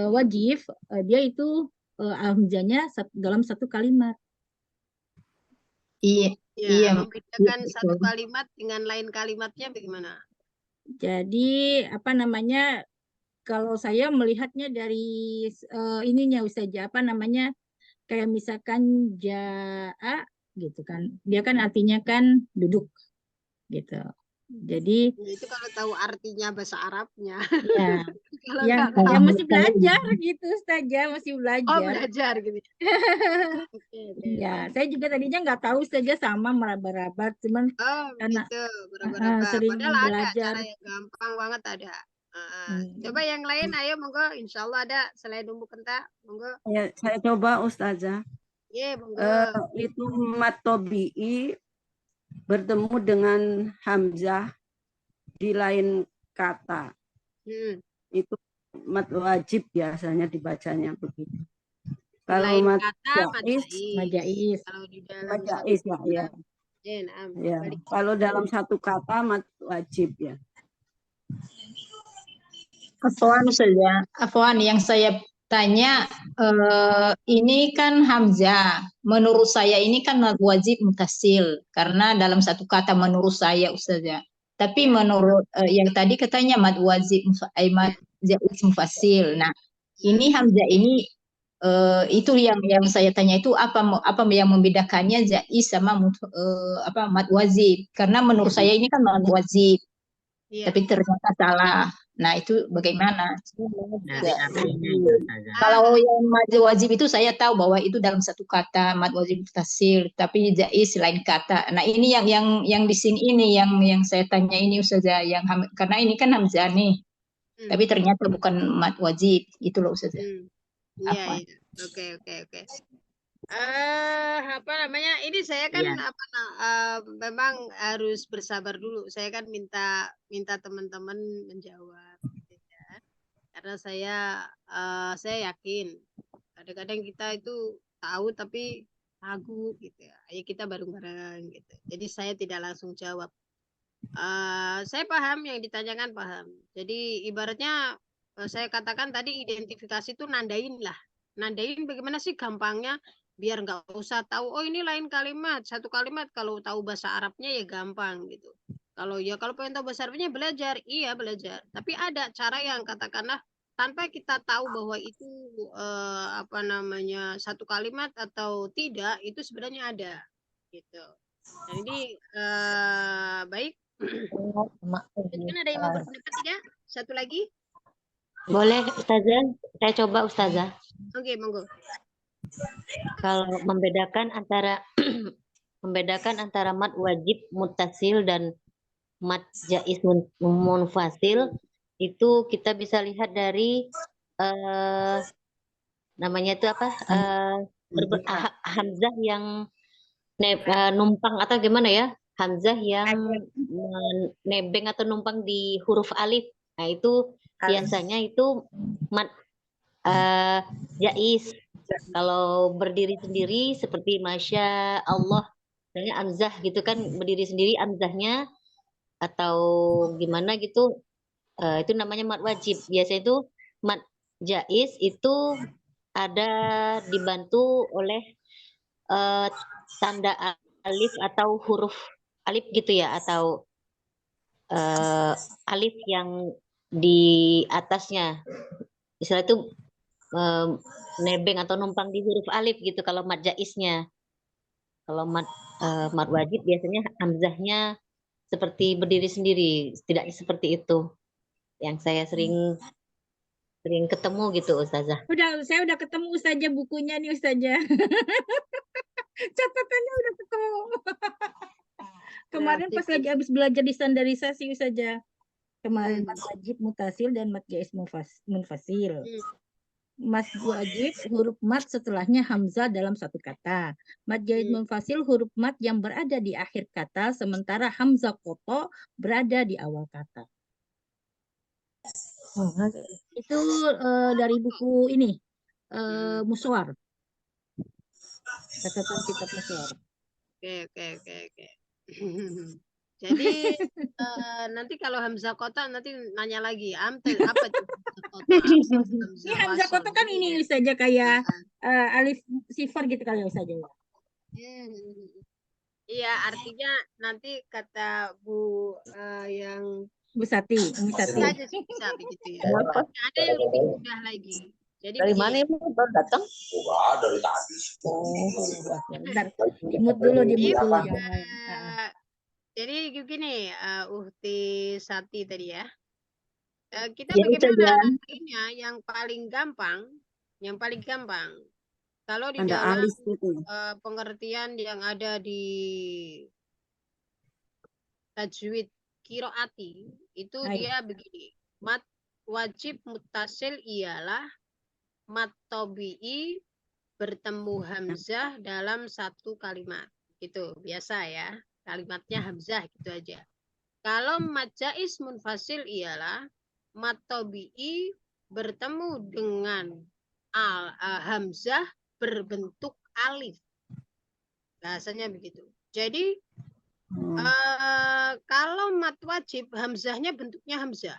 Speaker 3: wajib dia itu hamzanya dalam satu kalimat.
Speaker 9: Iya,
Speaker 2: Ya,
Speaker 9: iya,
Speaker 2: membedakan satu
Speaker 9: betul.
Speaker 2: kalimat dengan lain kalimatnya bagaimana?
Speaker 3: Jadi apa namanya? Kalau saya melihatnya dari ininya Ustazah, apa namanya? Kayak misalkan jaa gitu kan. Dia kan artinya kan duduk gitu. Jadi
Speaker 2: Ya, itu kalau tahu artinya bahasa Arabnya.
Speaker 3: ya
Speaker 2: Kalau
Speaker 3: ya
Speaker 2: nggak
Speaker 3: ya
Speaker 2: tahu.
Speaker 3: masih belajar gitu Ustazah, masih
Speaker 2: Oh,
Speaker 3: belajar.
Speaker 2: belajar gitu. Oke,
Speaker 3: Ya, saya juga tadinya nggak tahu saja sama meraba-raba, cuman
Speaker 2: Oh,
Speaker 3: karena
Speaker 2: begitu. Berapa-berapa.
Speaker 3: sering
Speaker 2: Padahal ada
Speaker 3: belajar.
Speaker 2: cara yang gampang banget ada. Coba
Speaker 3: Hmm.
Speaker 2: yang lain, ayo monggo. Insya Allah ada selain umbu kenta, monggo.
Speaker 8: Ya, saya coba Ustazah.
Speaker 2: Ye, monggo.
Speaker 8: Itu mad tobi'i bertemu dengan hamzah di lain kata. Itu mad wajib biasanya dibacanya begitu.
Speaker 2: Di
Speaker 8: Kalau
Speaker 2: lain
Speaker 8: mad
Speaker 2: kata
Speaker 8: jaiz,
Speaker 3: Majais.
Speaker 2: Kalau di dalam
Speaker 8: mad
Speaker 2: satu
Speaker 8: jaiz ya,
Speaker 2: kata,
Speaker 8: ya.
Speaker 2: naam.
Speaker 8: Ya.
Speaker 2: Balik.
Speaker 8: Kalau dalam satu kata mad wajib ya.
Speaker 9: Afwan Ustazah, Afwan yang saya tanya ini kan hamzah. Menurut saya ini kan wajib mutasil karena dalam satu kata menurut saya Ustazah. Tapi menurut yang tadi katanya mad wajib mad jaiz mufasil. Nah, ini hamzah ini itu yang saya tanya itu apa yang membedakannya jaiz sama apa mad wajib? Karena menurut saya ini kan mad wajib.
Speaker 2: Iya.
Speaker 9: Tapi ternyata salah. Nah, itu bagaimana?
Speaker 4: Dari artinya ya Ustazah.
Speaker 9: Kalau yang mad wajib itu saya tahu bahwa itu dalam satu kata mad wajib mutasil, tapi jaiz lain kata. Nah, ini yang di sini ini yang saya tanya ini Ustazah, karena ini kan hamzah nih. Tapi ternyata bukan mad wajib. Itu loh Ustazah.
Speaker 2: Iya, iya. Oke. Apa namanya? Ini saya kan
Speaker 4: Iya.
Speaker 2: memang harus bersabar dulu. Saya kan minta teman-teman menjawab, gitu ya. Karena saya yakin kadang-kadang kita itu tahu tapi ragu gitu ya. Ayo kita bareng-bareng gitu. Jadi saya tidak langsung jawab. Saya paham yang ditanyakan, paham. Jadi ibaratnya saya katakan tadi identifikasi itu nandain lah. Nandain bagaimana sih gampangnya biar nggak usah tahu oh ini lain kalimat, satu kalimat kalau tahu bahasa Arabnya ya gampang gitu. Kalau pengen tahu bahasa Arabnya belajar, iya belajar. Tapi ada cara yang katakanlah tanpa kita tahu bahwa itu apa namanya satu kalimat atau tidak, itu sebenarnya ada gitu. Dan ini baik. Mungkin ada yang mau berpendapat tidak? Satu lagi?
Speaker 6: Boleh Ustazah, saya coba Ustazah.
Speaker 2: Oke, monggo.
Speaker 6: Kalau membedakan antara mat wajib muttasil dan mat jaiz munfasil itu kita bisa lihat dari namanya itu apa? Hamzah yang numpang atau gimana ya? Hamzah yang nebeng atau numpang di huruf alif. Nah, itu biasanya itu mat jaiz. Kalau berdiri sendiri seperti Masya Allah, misalnya hamzah gitu kan, berdiri sendiri hamzahnya atau gimana gitu, itu namanya mat wajib. Biasanya itu mat jaiz itu ada dibantu oleh tanda alif atau huruf alif gitu ya, atau alif yang di atasnya. Istilah itu nebeng atau numpang di huruf alif gitu kalau mat jaiznya. Kalau mat wajib biasanya hamzahnya seperti berdiri sendiri, tidak seperti itu. Yang saya sering ketemu gitu, Ustazah.
Speaker 3: Saya udah ketemu Ustazah bukunya nih Ustazah. Catatannya udah ketemu. Kemarin pas lagi habis belajar di standarisasi Ustazah. Kemarin mat wajib mutasil dan mat jaiz munfasil. Mat wajib huruf mat setelahnya hamzah dalam satu kata. Mat jaiz munfasil huruf mat yang berada di akhir kata, sementara hamzah koto berada di awal kata. Itu dari buku ini, Muswar. Catatan kitab Muswar.
Speaker 2: Oke. Jadi nanti kalau hamzah kota nanti nanya lagi, apa itu
Speaker 3: Ini hamzah kota kan ini saja kayak alif sifar gitu kali ya saja.
Speaker 2: Iya, artinya nanti kata Bu yang
Speaker 3: Bu Sati,
Speaker 2: saja bisa begitu ya. Ada yang lebih mudah lagi. Jadi
Speaker 7: dari mana Ibu baru datang?
Speaker 10: Dari tadi.
Speaker 3: Bentar, dimut dulu yang lain.
Speaker 2: Jadi begini, Uhti Sati tadi ya. Kita
Speaker 7: Ya,
Speaker 2: bagaimana artinya yang paling gampang? Kalau di dalam pengertian yang ada di tajwid qiraati itu dia begini. Mat wajib muttasil ialah mat tabi'i bertemu hamzah dalam satu kalimat. Itu biasa ya. Kalimatnya hamzah gitu aja. Kalau mat jaiz munfasil ialah mat tabi'i bertemu dengan hamzah berbentuk alif. Bahasanya begitu. Jadi kalau mat wajib hamzahnya bentuknya hamzah.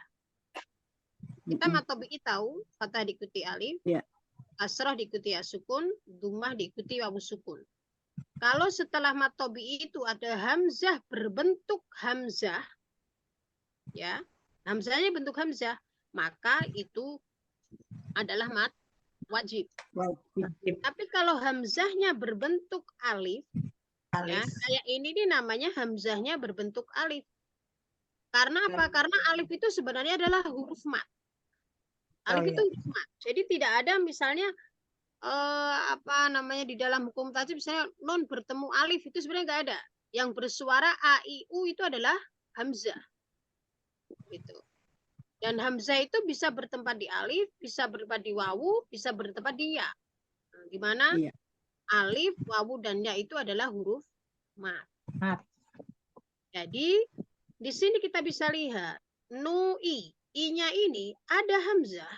Speaker 2: Kita mat tabi'i tahu, fathah diikuti alif, kasrah diikuti ya sukun, dhammah diikuti wawu sukun. Kalau setelah mat tabi'i itu ada hamzah berbentuk hamzah, ya, hamzahnya bentuk hamzah, maka itu adalah mat wajib. Tapi kalau hamzahnya berbentuk alif, ya, kayak ini nih namanya hamzahnya berbentuk alif. Karena apa? Karena alif itu sebenarnya adalah huruf mat. Alif itu huruf mat. Jadi tidak ada misalnya di dalam hukum tajwid misalnya non bertemu alif itu sebenarnya nggak ada. Yang bersuara a i u itu adalah hamzah. Gitu. Dan hamzah itu bisa bertempat di alif, bisa bertempat di wawu, bisa bertempat di ya. Nah, di mana alif, wawu dan ya itu adalah huruf mat. Jadi di sini kita bisa lihat i-nya ini ada hamzah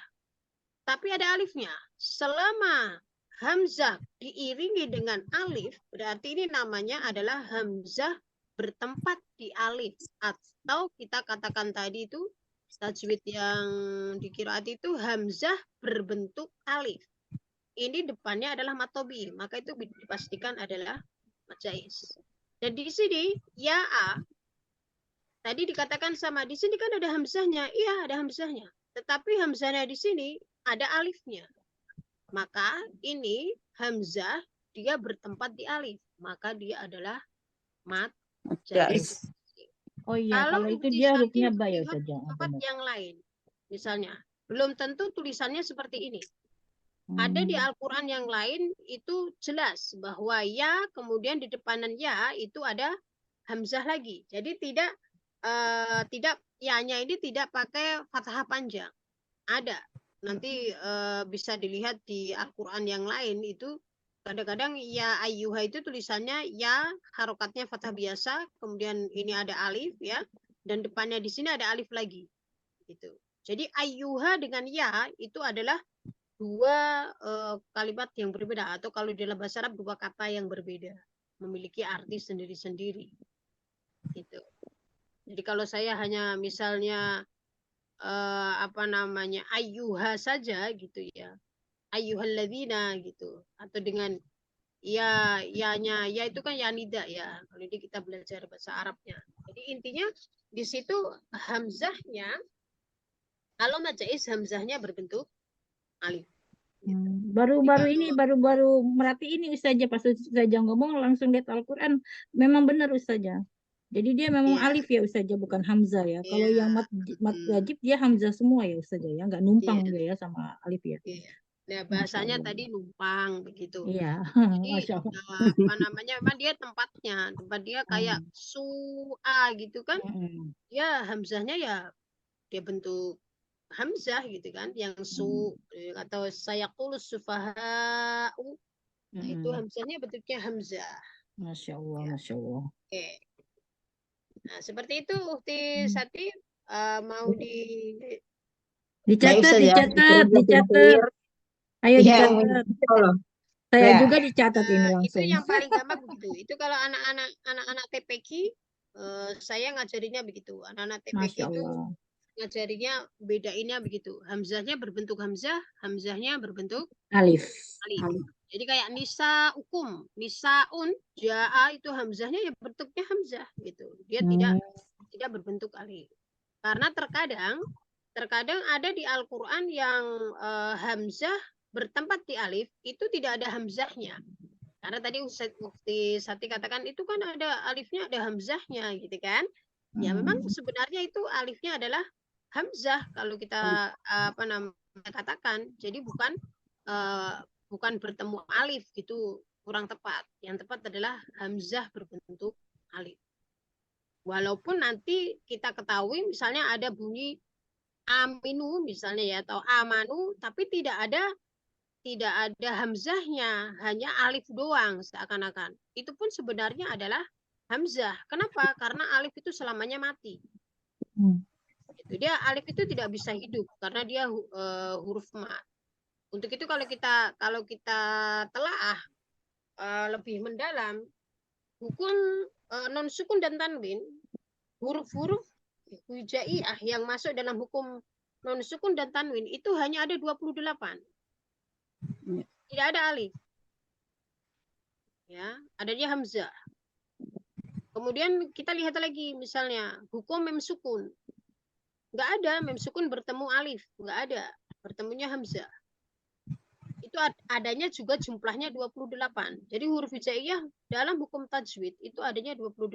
Speaker 2: tapi ada alifnya. Selama hamzah diiringi dengan alif, berarti ini namanya adalah hamzah bertempat di alif. Atau kita katakan tadi itu, tajwid yang di qiraat itu hamzah berbentuk alif. Ini depannya adalah mat tabi'i, maka itu dipastikan adalah mat jaiz. Dan di sini, ya tadi dikatakan sama, di sini kan ada hamzahnya. Iya, ada hamzahnya. Tetapi hamzahnya di sini ada alifnya. Maka ini hamzah dia bertempat di alif, maka dia adalah mat jaiz.
Speaker 3: Oh iya, kalau itu dia hurufnya ba ya saja.
Speaker 2: Tempat yang lain, misalnya belum tentu tulisannya seperti ini. Ada di Al-Quran yang lain itu jelas bahwa ya kemudian di depanan ya itu ada hamzah lagi. Jadi tidak ya-nya ini tidak pakai fathah panjang. Ada. Nanti bisa dilihat di Al-Quran yang lain itu kadang-kadang ya ayyuha itu tulisannya ya harokatnya fathah biasa, kemudian ini ada alif ya, dan depannya di sini ada alif lagi. Gitu. Jadi ayyuha dengan ya itu adalah dua kalimat yang berbeda, atau kalau di dalam bahasa Arab dua kata yang berbeda, memiliki arti sendiri-sendiri. Gitu. Jadi kalau saya hanya misalnya ayyuha saja gitu ya, ayyuhalladzina gitu, atau dengan ya ya itu kan ya nida ya, kalau ini kita belajar bahasa Arabnya. Jadi intinya di situ hamzahnya, kalau majais hamzahnya berbentuk alif.
Speaker 3: Baru-baru ini baru merhati ini Ustazah, pas Ustazah ngomong langsung lihat Al-Quran, memang benar Ustazah. Jadi dia memang alif ya Ustazah, bukan hamzah ya. Kalau yang mat wajib dia hamzah semua ya Ustazah ya, nggak numpang dia ya sama alif ya.
Speaker 2: Nah, bahasanya tadi numpang begitu.
Speaker 3: Iya.
Speaker 2: Jadi
Speaker 3: Masya Allah.
Speaker 2: memang dia tempat dia kayak su'a gitu kan. Ya hamzahnya ya dia bentuk hamzah gitu kan, yang atau sayaqulus sufaha'u. Nah, itu hamzahnya bentuknya hamzah.
Speaker 3: Masya Allah, Masya Allah.
Speaker 2: Oke. Nah, seperti itu Ukti Sati, mau
Speaker 3: dicatat. Ayo dicatat. Saya juga dicatat ini langsung.
Speaker 2: Itu yang paling gampang begitu. Itu kalau anak-anak TPQ, saya ngajarinya begitu. Anak-anak TPQ itu ngajarinya bedainnya begitu. Hamzahnya berbentuk hamzah, hamzahnya berbentuk
Speaker 3: alif.
Speaker 2: Jadi kayak nisa ukum, nisaun, jaa itu hamzahnya ya bentuknya hamzah gitu. Dia tidak berbentuk alif. Karena terkadang ada di Al-Qur'an yang hamzah bertempat di alif itu tidak ada hamzahnya. Karena tadi Ukti Sati katakan itu kan ada alifnya, ada hamzahnya gitu kan. Ya memang sebenarnya itu alifnya adalah hamzah kalau kita katakan. Jadi bukan bertemu alif gitu, kurang tepat. Yang tepat adalah hamzah berbentuk alif. Walaupun nanti kita ketahui misalnya ada bunyi aminu misalnya ya, atau amanu, tapi tidak ada hamzahnya, hanya alif doang seakan-akan. Itu pun sebenarnya adalah hamzah. Kenapa? Karena alif itu selamanya mati. Itu dia, alif itu tidak bisa hidup karena dia huruf mat. Untuk itu kalau kita telaah lebih mendalam, hukum non sukun dan tanwin, huruf-huruf hijaiyah yang masuk dalam hukum non sukun dan tanwin itu hanya ada 28. Tidak ada alif. Ya, adanya hamzah. Kemudian kita lihat lagi misalnya hukum mem sukun. Enggak ada mem sukun bertemu alif, enggak ada. Bertemunya hamzah. Itu adanya juga jumlahnya 28. Jadi huruf hijaiyah dalam hukum tajwid itu adanya 28.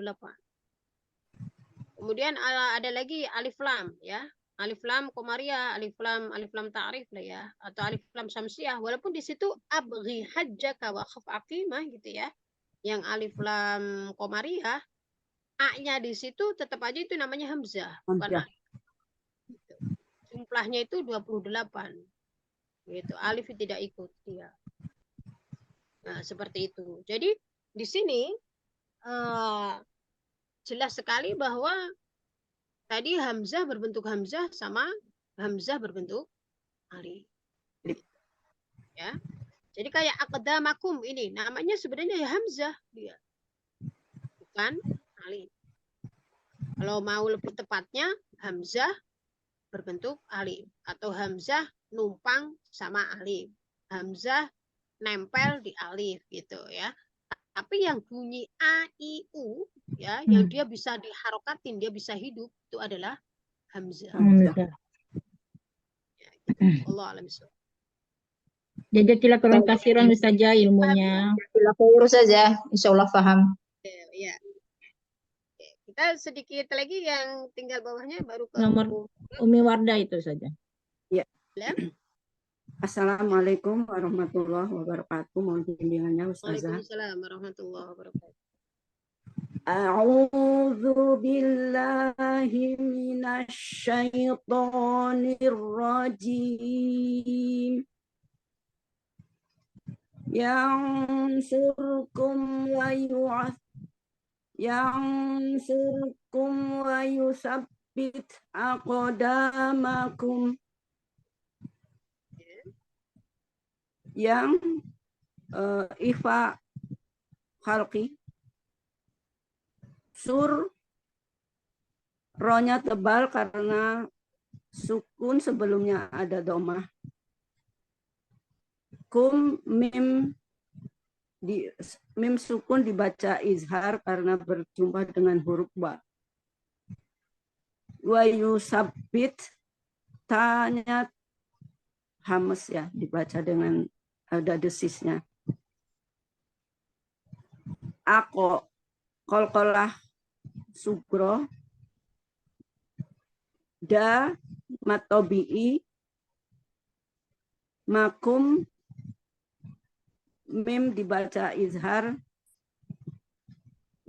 Speaker 2: Kemudian ada lagi alif lam ya. Alif lam qamariyah, alif lam ta'rif lah ya, atau alif lam syamsiyah, walaupun di situ abghi hajjaka wa khaf aqimah gitu ya. Yang alif lam qamariyah, a-nya di situ tetap aja itu namanya hamzah, bukan alif. Gitu. Jumlahnya itu 28. Gitu. Alif tidak ikut dia. Nah, seperti itu. Jadi di sini jelas sekali bahwa tadi hamzah berbentuk hamzah sama hamzah berbentuk alif. Ya. Jadi kayak aqdamakum ini namanya sebenarnya ya hamzah dia. Bukan alif. Kalau mau lebih tepatnya hamzah berbentuk alif atau hamzah numpang sama alif. Hamzah nempel di alif gitu ya. Tapi yang bunyi a i u ya, yang dia bisa diharokatin, dia bisa hidup, itu adalah hamzah. Ya, gitu. Allah alam.
Speaker 3: Jazakallahu khairan saja ilmunya.
Speaker 9: Urus saja, insya Allah paham.
Speaker 2: Ya. Kita sedikit lagi yang tinggal bawahnya baru ke
Speaker 3: nomor Umi Wardah itu saja.
Speaker 8: Ya. Assalamualaikum warahmatullahi wabarakatuh. Mohon bimbingannya Ustazah.
Speaker 2: Waalaikumsalam warahmatullahi wabarakatuh.
Speaker 8: A'udzu billahi minasyaitonir rajim. Yansurkum wa yusabbit aqdamakum. Yang ifa khalqi, sur ronya tebal karena sukun sebelumnya ada domah. Kum mim sukun dibaca izhar karena berjumpa dengan huruf ba. Wa yusabbit tanya hamas ya, dibaca dengan ada desisnya. Ako kolkolah sugro da matobi'i makum mim dibaca izhar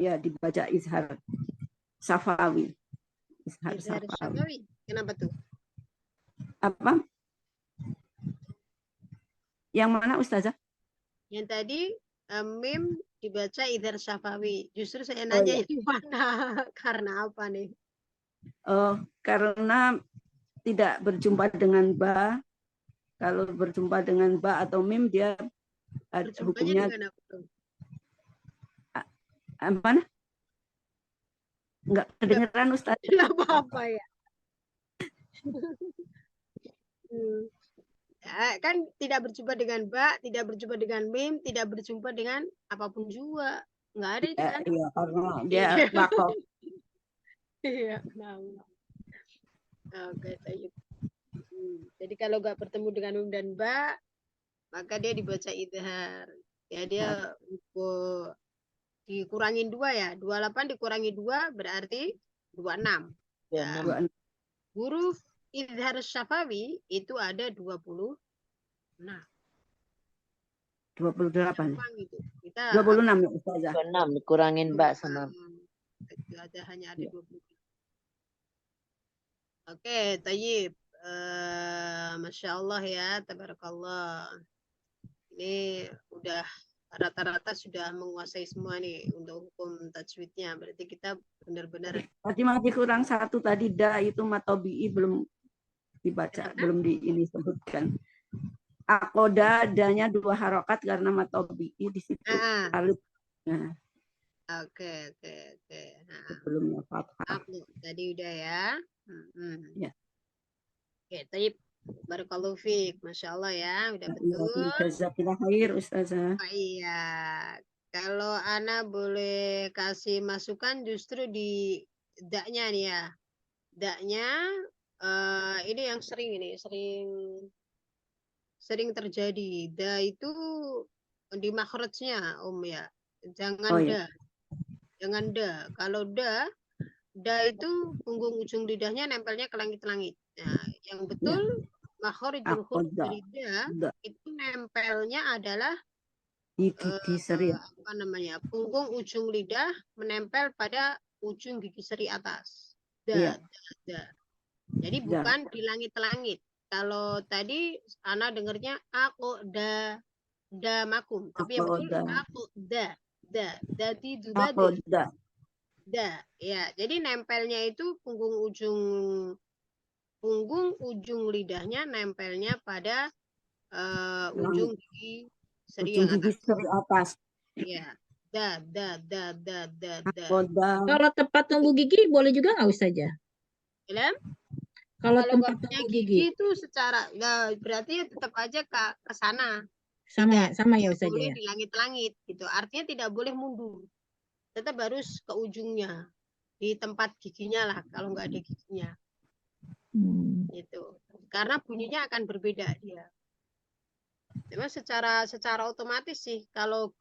Speaker 8: ya, dibaca izhar safawi. Izhar safawi.
Speaker 2: Kenapa tuh?
Speaker 8: Apa? Yang mana Ustazah?
Speaker 2: Yang tadi mim dibaca idhar syafawi. Justru saya nanya
Speaker 8: iya.
Speaker 2: yang mana? Karena apa nih?
Speaker 8: Karena tidak berjumpa dengan ba. Kalau berjumpa dengan ba atau mim dia hukumnya
Speaker 2: dengan apa tuh?
Speaker 8: Mana? Enggak kedengeran Ustaz.
Speaker 2: Tidak apa-apa ya. Kan tidak berjumpa dengan ba, tidak berjumpa dengan mim, tidak berjumpa dengan apapun juga. Enggak ada itu kan?
Speaker 8: Iya, karena dia wakaf.
Speaker 2: Iya, oke, baik. Jadi kalau nggak bertemu dengan mim dan ba, maka dia dibaca idhar. Ya dia dikurangin 2 ya. 28 dikurangi 2 berarti 26. Ya. Huruf idhar syafawi itu ada 20. Nah,
Speaker 8: 28.
Speaker 2: Gitu. Kita
Speaker 8: 26 ya Ustazah.
Speaker 7: 26 dikurangin ba sama.
Speaker 2: hanya ada 20. Oke, tayyib. Masya Allah ya, tabarakallah. Ini udah rata-rata sudah menguasai semua nih untuk hukum tajwidnya. Berarti kita benar-benar.
Speaker 8: Tadi masih kurang satu tadi da itu matobi'i belum dibaca, belum ini sebutkan. Akoda danya 2 harokat karena matobi'i di situ alif. Nah.
Speaker 2: Oke.
Speaker 8: Sebelumnya fathah.
Speaker 2: Tadi udah ya.
Speaker 8: Ya.
Speaker 2: Oke, tayyib. Barakallahu fiik. Masya Allah ya, udah betul.
Speaker 8: Jazakallah khair Ustazah.
Speaker 2: Iya. Kalau Ana boleh kasih masukan justru di daknya nih ya. Daknya ini yang sering terjadi. Da itu di makhrajnya ya. Jangan da. Jangan da. Kalau da itu punggung ujung lidahnya nempelnya ke langit-langit. Nah, yang betul makhrijul huruf dari da itu nempelnya adalah
Speaker 8: di gigi seri.
Speaker 2: Apa namanya? Punggung ujung lidah menempel pada ujung gigi seri atas. Da. Jadi bukan di langit-langit. Kalau tadi Ana dengarnya aku da makum, tapi yang betul aku da. Dadi da. Ya, jadi nempelnya itu punggung ujung lidahnya nempelnya pada ujung gigi seri
Speaker 8: atas.
Speaker 2: Ya, da.
Speaker 3: Kalau tempat tumbuh gigi boleh juga nggak Ustazah? Kalau tempat tumbuh gigi
Speaker 2: itu secara berarti tetap aja ke sana.
Speaker 3: Sama ya Ustazah.
Speaker 2: Boleh di langit-langit gitu. Artinya tidak boleh mundur. Tetap harus ke ujungnya. Di tempat giginya lah kalau nggak ada giginya. Gitu. Karena bunyinya akan berbeda dia. Memang secara otomatis sih kalau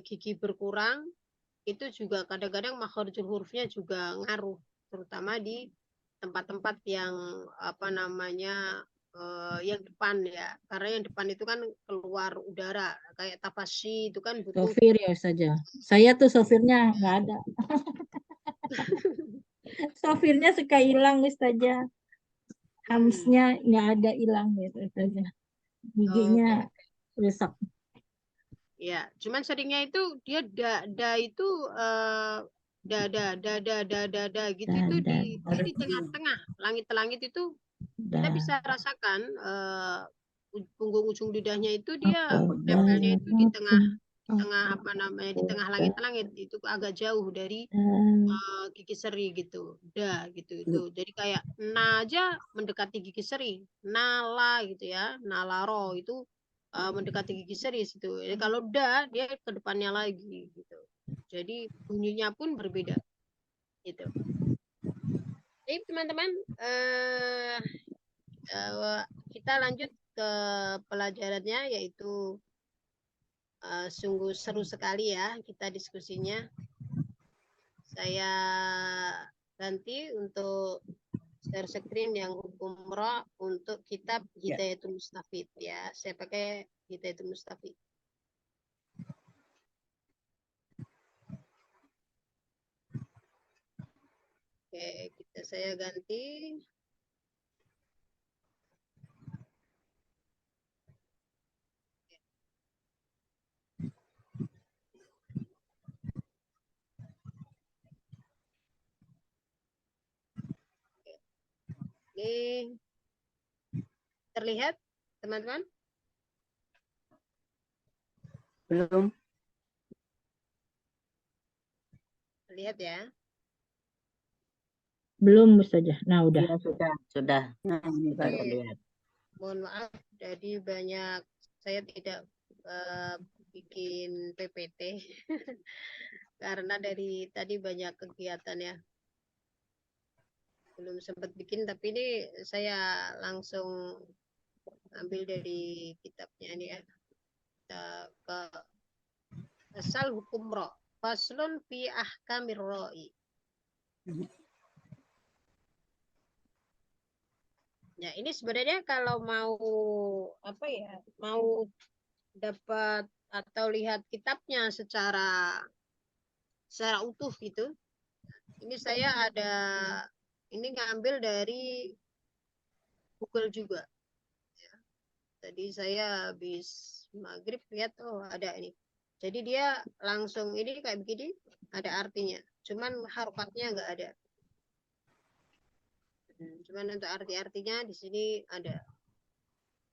Speaker 2: gigi berkurang itu juga kadang-kadang makhrijul hurufnya juga ngaruh, terutama di tempat-tempat yang apa namanya yang depan ya, karena yang depan itu kan keluar udara, kayak tapasi itu kan butuh.
Speaker 3: Sopir ya saja. Saya tuh sopirnya nggak ada. Sopirnya suka hilang Ustazah. Hamsnya nggak ada, hilang gitu Ustazah. Giginya rusak.
Speaker 2: Ya, cuman seringnya itu dia itu da gitu itu dia di tengah-tengah langit-langit itu kita bisa rasakan punggung ujung lidahnya itu dia tempelnya itu di tengah apa namanya di tengah langit-langit itu agak jauh dari gigi seri gitu, gitu itu. Jadi kayak na aja mendekati gigi seri, nala gitu ya, nalaro itu mendekati gigi seri situ. Jadi kalau da dia ke depannya lagi gitu. Jadi bunyinya pun berbeda gitu. Jadi teman-teman kita lanjut ke pelajarannya, yaitu sungguh seru sekali ya kita diskusinya. Saya ganti untuk share screen yang hukum ra untuk kitab Hidayatul Mustafid ya. Saya pakai Hidayatul Mustafid. Oke, saya ganti. Ini terlihat teman-teman?
Speaker 8: Belum.
Speaker 2: Terlihat ya?
Speaker 3: Belum Ustazah. Nah udah.
Speaker 4: Ya, sudah.
Speaker 8: Nah, ini baru.
Speaker 4: Lihat.
Speaker 2: Mohon maaf, jadi banyak saya tidak bikin PPT karena dari tadi banyak kegiatan ya. Belum sempat bikin, tapi ini saya langsung ambil dari kitabnya ini ya. Kita ke asal hukum ro. Faslun fi ahkamir ro'i. Ya, ini sebenarnya kalau mau apa ya, mau dapat atau lihat kitabnya secara utuh gitu. Ini saya ada ini ngambil dari Google juga. Ya. Tadi saya habis maghrib lihat ada ini. Jadi dia langsung ini kayak begini, ada artinya. Cuman harokatnya nggak ada. Cuman untuk arti-artinya di sini ada.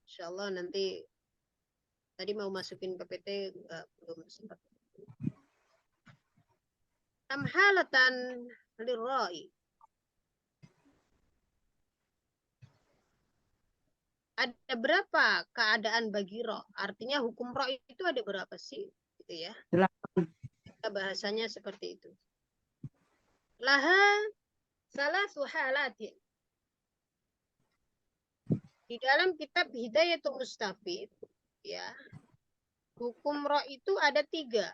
Speaker 2: Insya Allah nanti tadi mau masukin PPT belum sempat. Tamhalatan lirra'i. Ada berapa keadaan bagi ro? Artinya hukum ro itu ada berapa sih? Gitu ya.
Speaker 8: 8.
Speaker 2: Bahasanya seperti itu. Laha salasu halatin. Di dalam kitab Hidayatul Mustafid, ya, hukum ro itu ada 3.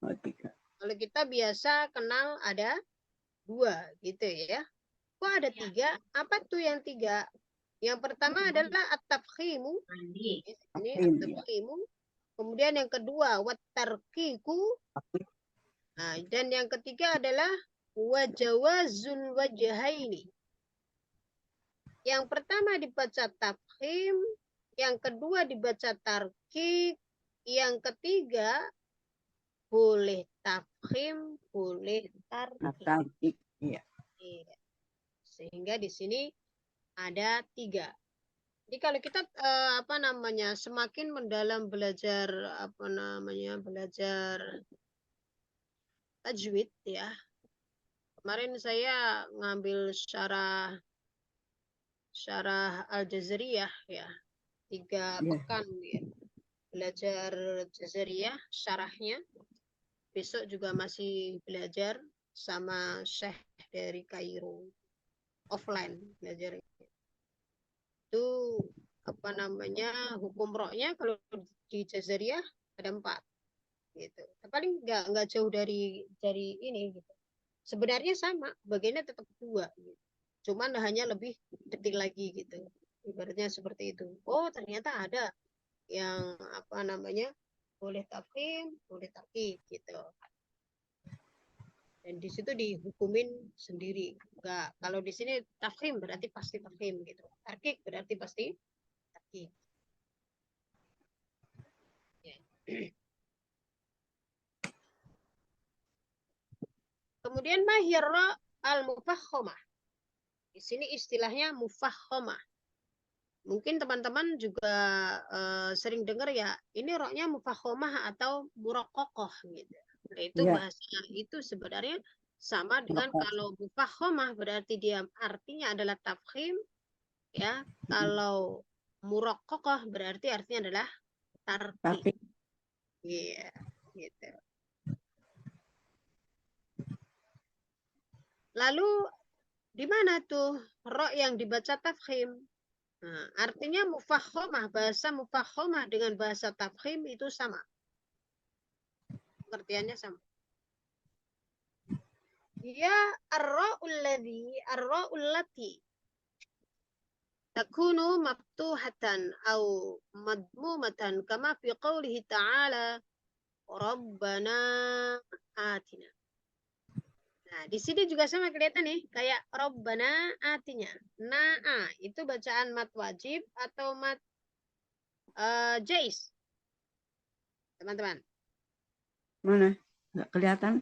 Speaker 8: Oh, 3.
Speaker 2: Kalau kita biasa kenal ada 2, gitu ya. Kok ada 3? Apa tuh yang 3? Yang pertama adalah at-tafkhimu. Ini at-tafkhimu. Kemudian yang kedua wat-tarqiqu. Nah, dan yang ketiga adalah wajawazul wajhaini. Yang pertama dibaca tafkhim, yang kedua dibaca tarqiq, yang ketiga boleh tafkhim, boleh tarqiq.
Speaker 8: Iya.
Speaker 2: Sehingga di sini ada 3. Jadi kalau kita semakin mendalam belajar belajar tajwid ya. Kemarin saya ngambil syarah Al-Jazariyah ya. 3 pekan ya. Belajar Jazariyah syarahnya. Besok juga masih belajar sama Syekh dari Kairo. Offline belajar. Itu hukum roknya kalau di Jazariyah ada 4 gitu. Paling nggak jauh dari ini gitu. Sebenarnya sama, bagiannya tetap 2 gitu. Cuman hanya lebih detail lagi gitu. Ibaratnya seperti itu. Oh, ternyata ada yang apa namanya? Boleh tafkhim, boleh tarkik gitu. Dan di situ dihukumin sendiri. Enggak, kalau di sini tafkhim berarti pasti tafkhim gitu. Tarkik berarti pasti tarkik. Ya. Kemudian mahira al-mufakhomah. Di sini istilahnya mufakhomah. Mungkin teman-teman juga sering dengar ya, ini roknya mufakhomah atau murakokoh gitu. Nah, itu
Speaker 8: Ya,
Speaker 2: bahasa itu sebenarnya sama dengan
Speaker 8: maka
Speaker 2: kalau mufakhomah berarti dia artinya adalah tafkhim, ya. Kalau murakokoh berarti artinya adalah tarkik.
Speaker 8: tapi
Speaker 2: Iya, gitu. Lalu di mana tuh ro yang dibaca tafkhim? Nah, artinya mufakhomah, bahasa mufakhomah dengan bahasa tafkhim itu sama. Pengertiannya sama. Ya ar-ra'ul lati takunu maftuhatan au madmumatan kama fi qawlihi ta'ala Rabbana atina. Nah, di sini juga sama kelihatan nih, kayak Rabbana atinya. Na'a itu bacaan mat wajib atau mat jais, teman-teman.
Speaker 8: mana? Nggak kelihatan.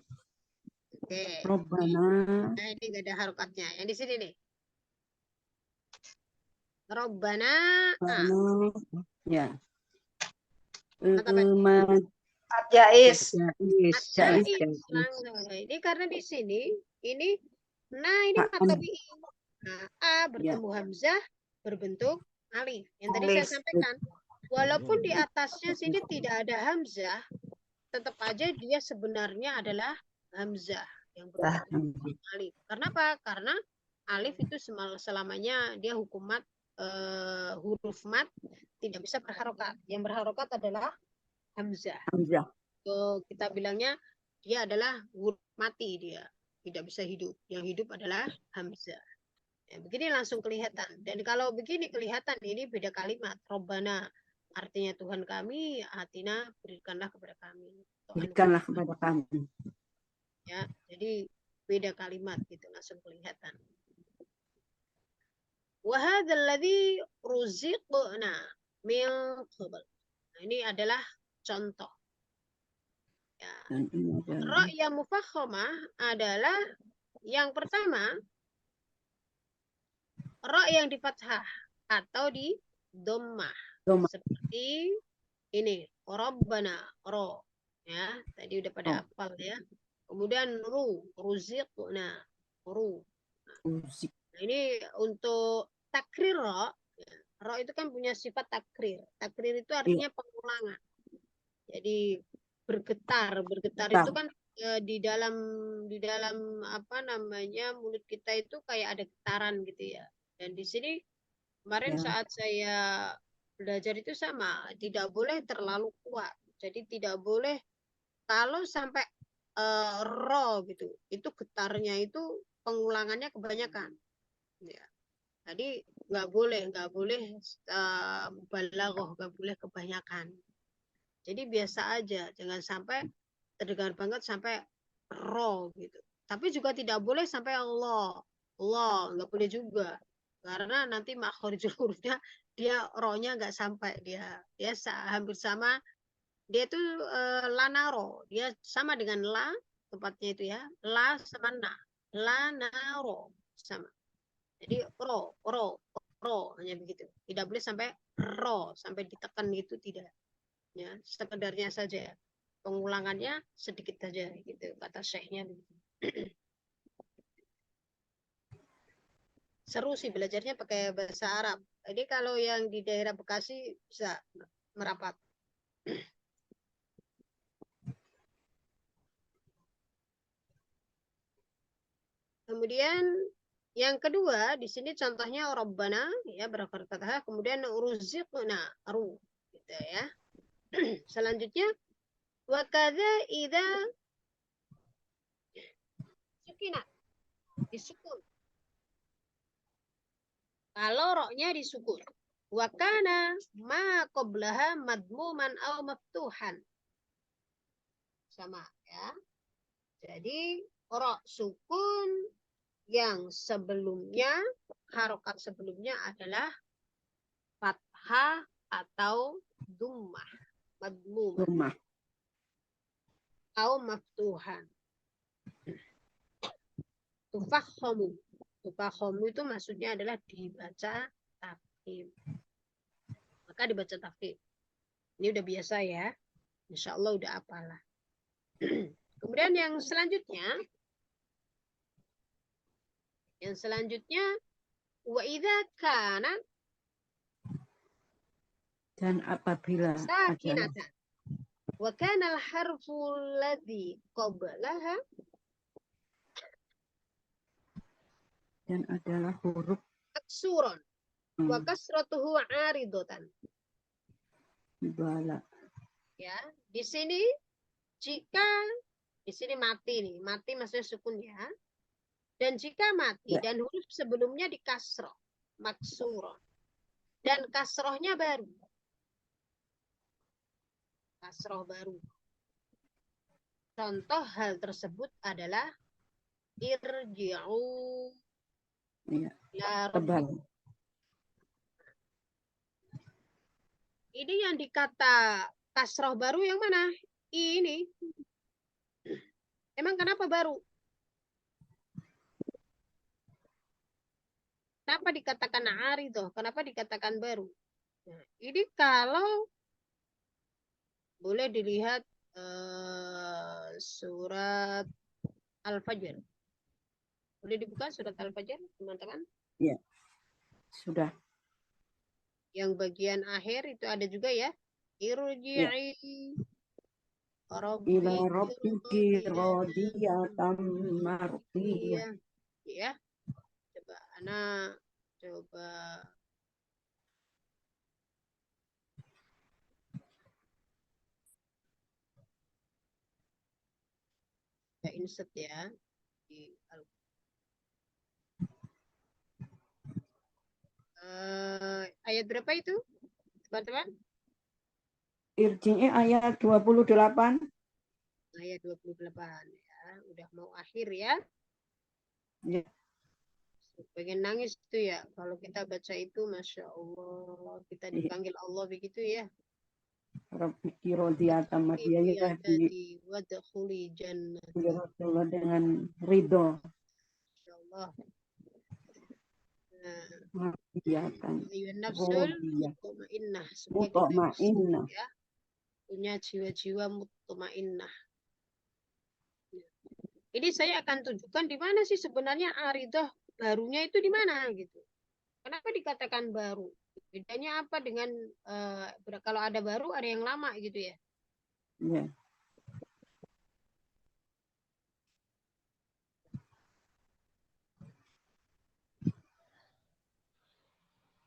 Speaker 2: Oke.
Speaker 8: Robbana.
Speaker 2: Nah, ini nggak ada harokatnya. Yang di sini nih. Rabbana a.
Speaker 8: Ya.
Speaker 2: Mata apa?
Speaker 5: Jais.
Speaker 8: Jais.
Speaker 2: Jais.
Speaker 8: Jais.
Speaker 2: Langsung. Ini karena di sini ini ini matobi. Nah, a bertemu hamzah berbentuk alif. Yang tadi saya sampaikan. Walaupun di atasnya sini tidak ada hamzah, tetap aja dia sebenarnya adalah hamzah yang berbentuk alif. Karena apa? Karena alif itu selamanya dia hukum mat, huruf mat tidak bisa berharokat. Yang berharokat adalah hamzah. So, kita bilangnya dia adalah huruf mati, dia tidak bisa hidup. Yang hidup adalah hamzah. Ya, begini langsung kelihatan. Dan kalau begini kelihatan ini beda kalimat. Robbana artinya Tuhan kami, atina berikanlah kepada kami.
Speaker 8: Berikanlah kepada kami.
Speaker 2: Ya, jadi beda kalimat gitu langsung kelihatan. Wa hadzal ladzi ruziqna min qabl. Nah, ini adalah contoh. Ya. Ra yang mufakhamah adalah yang pertama ra yang di fathah atau di dhammah. Seperti ini, Rabbana, ro. Ya, tadi udah pada hafal ya. Kemudian ruziqna, ru. Nah, ini untuk takrir ro. Ro itu kan punya sifat takrir. Takrir itu artinya pengulangan. Jadi bergetar itu kan di dalam apa namanya mulut kita itu kayak ada getaran gitu ya. Dan di sini kemarin saat saya belajar itu sama, tidak boleh terlalu kuat. Jadi tidak boleh kalau sampai ro gitu, itu getarnya itu pengulangannya kebanyakan. Ya. Jadi nggak boleh balaghah, nggak boleh kebanyakan. Jadi biasa aja, jangan sampai terdengar banget sampai ro gitu. Tapi juga tidak boleh sampai Allah nggak boleh juga. Karena nanti makhorijul hurufnya dia ro-nya nggak sampai, dia hampir sama. Dia itu lanaro, dia sama dengan la tempatnya itu ya, la sama na, lanaro sama. Jadi ro hanya begitu. Tidak boleh sampai ro, sampai ditekan gitu tidak. Ya, sekedarnya saja. Pengulangannya sedikit saja gitu kata syekhnya begitu. Seru sih belajarnya pakai bahasa Arab. Jadi kalau yang di daerah Bekasi bisa merapat. Kemudian yang kedua di sini contohnya Rabbana ya berkata, kemudian ruziqna ru gitu ya. Selanjutnya wa kadza idza sukinat disukun. Kalau roknya disukun. Wa kana ma qablaha madmuman aw maftuhan. Sama ya. Jadi ro sukun yang sebelumnya, harokat sebelumnya adalah fathah atau dummah, madmumah
Speaker 8: Rumah.
Speaker 2: atau maftuhan. Tufakhomu. Tufakhomu itu maksudnya adalah dibaca tafkhim. Maka dibaca tafkhim. Ini udah biasa ya. Insya Allah udah apalah. Kemudian yang selanjutnya wa idza kana
Speaker 8: Dan apabila adalah
Speaker 2: sakinatan wa kana al-harfu alladhi qablaha
Speaker 8: dan adalah huruf
Speaker 2: maksuran wa kasratuhu 'aridatan.
Speaker 8: bala.
Speaker 2: Ya, di sini mati nih, mati maksudnya sukun ya. Dan jika mati dan huruf sebelumnya di kasroh, maksuron, dan kasrohnya baru, kasroh baru. Contoh hal tersebut adalah irji'u ila rabbikum. Ini yang dikata kasroh baru yang mana? Ini. Emang kenapa baru? Kenapa dikatakan aridoh? Kenapa dikatakan baru? Nah, ini kalau boleh dilihat surat Al-Fajr. Boleh dibuka surat Al-Fajr, teman-teman?
Speaker 8: Ya, sudah.
Speaker 2: Yang bagian akhir itu ada juga ya. Irji'i
Speaker 8: ila rabbiki radiyatan mardiyah.
Speaker 2: Ya. Coba anak coba insert ya di ayat berapa itu, teman-teman?
Speaker 8: Irji'i ayat 28.
Speaker 2: Ayat 28 ya, udah mau akhir ya.
Speaker 8: Ya.
Speaker 2: Pengen nangis itu ya kalau kita baca itu, Masya Allah, kita dipanggil Allah begitu ya.
Speaker 8: Rabbiki radiyatan mardiyah
Speaker 2: di wadkhuli jannah
Speaker 8: dengan ridho.
Speaker 2: Insyaallah.
Speaker 8: Mardiyatan.
Speaker 2: Ayun nafsul mutmainnah.
Speaker 8: Mutmainnah.
Speaker 2: Ya. Punya jiwa-jiwa mutmainnah. Ini saya akan tunjukkan di mana sih sebenarnya aridah barunya itu di mana gitu. Kenapa dikatakan baru? Bedanya apa dengan kalau ada baru ada yang lama gitu ya?
Speaker 8: Ya.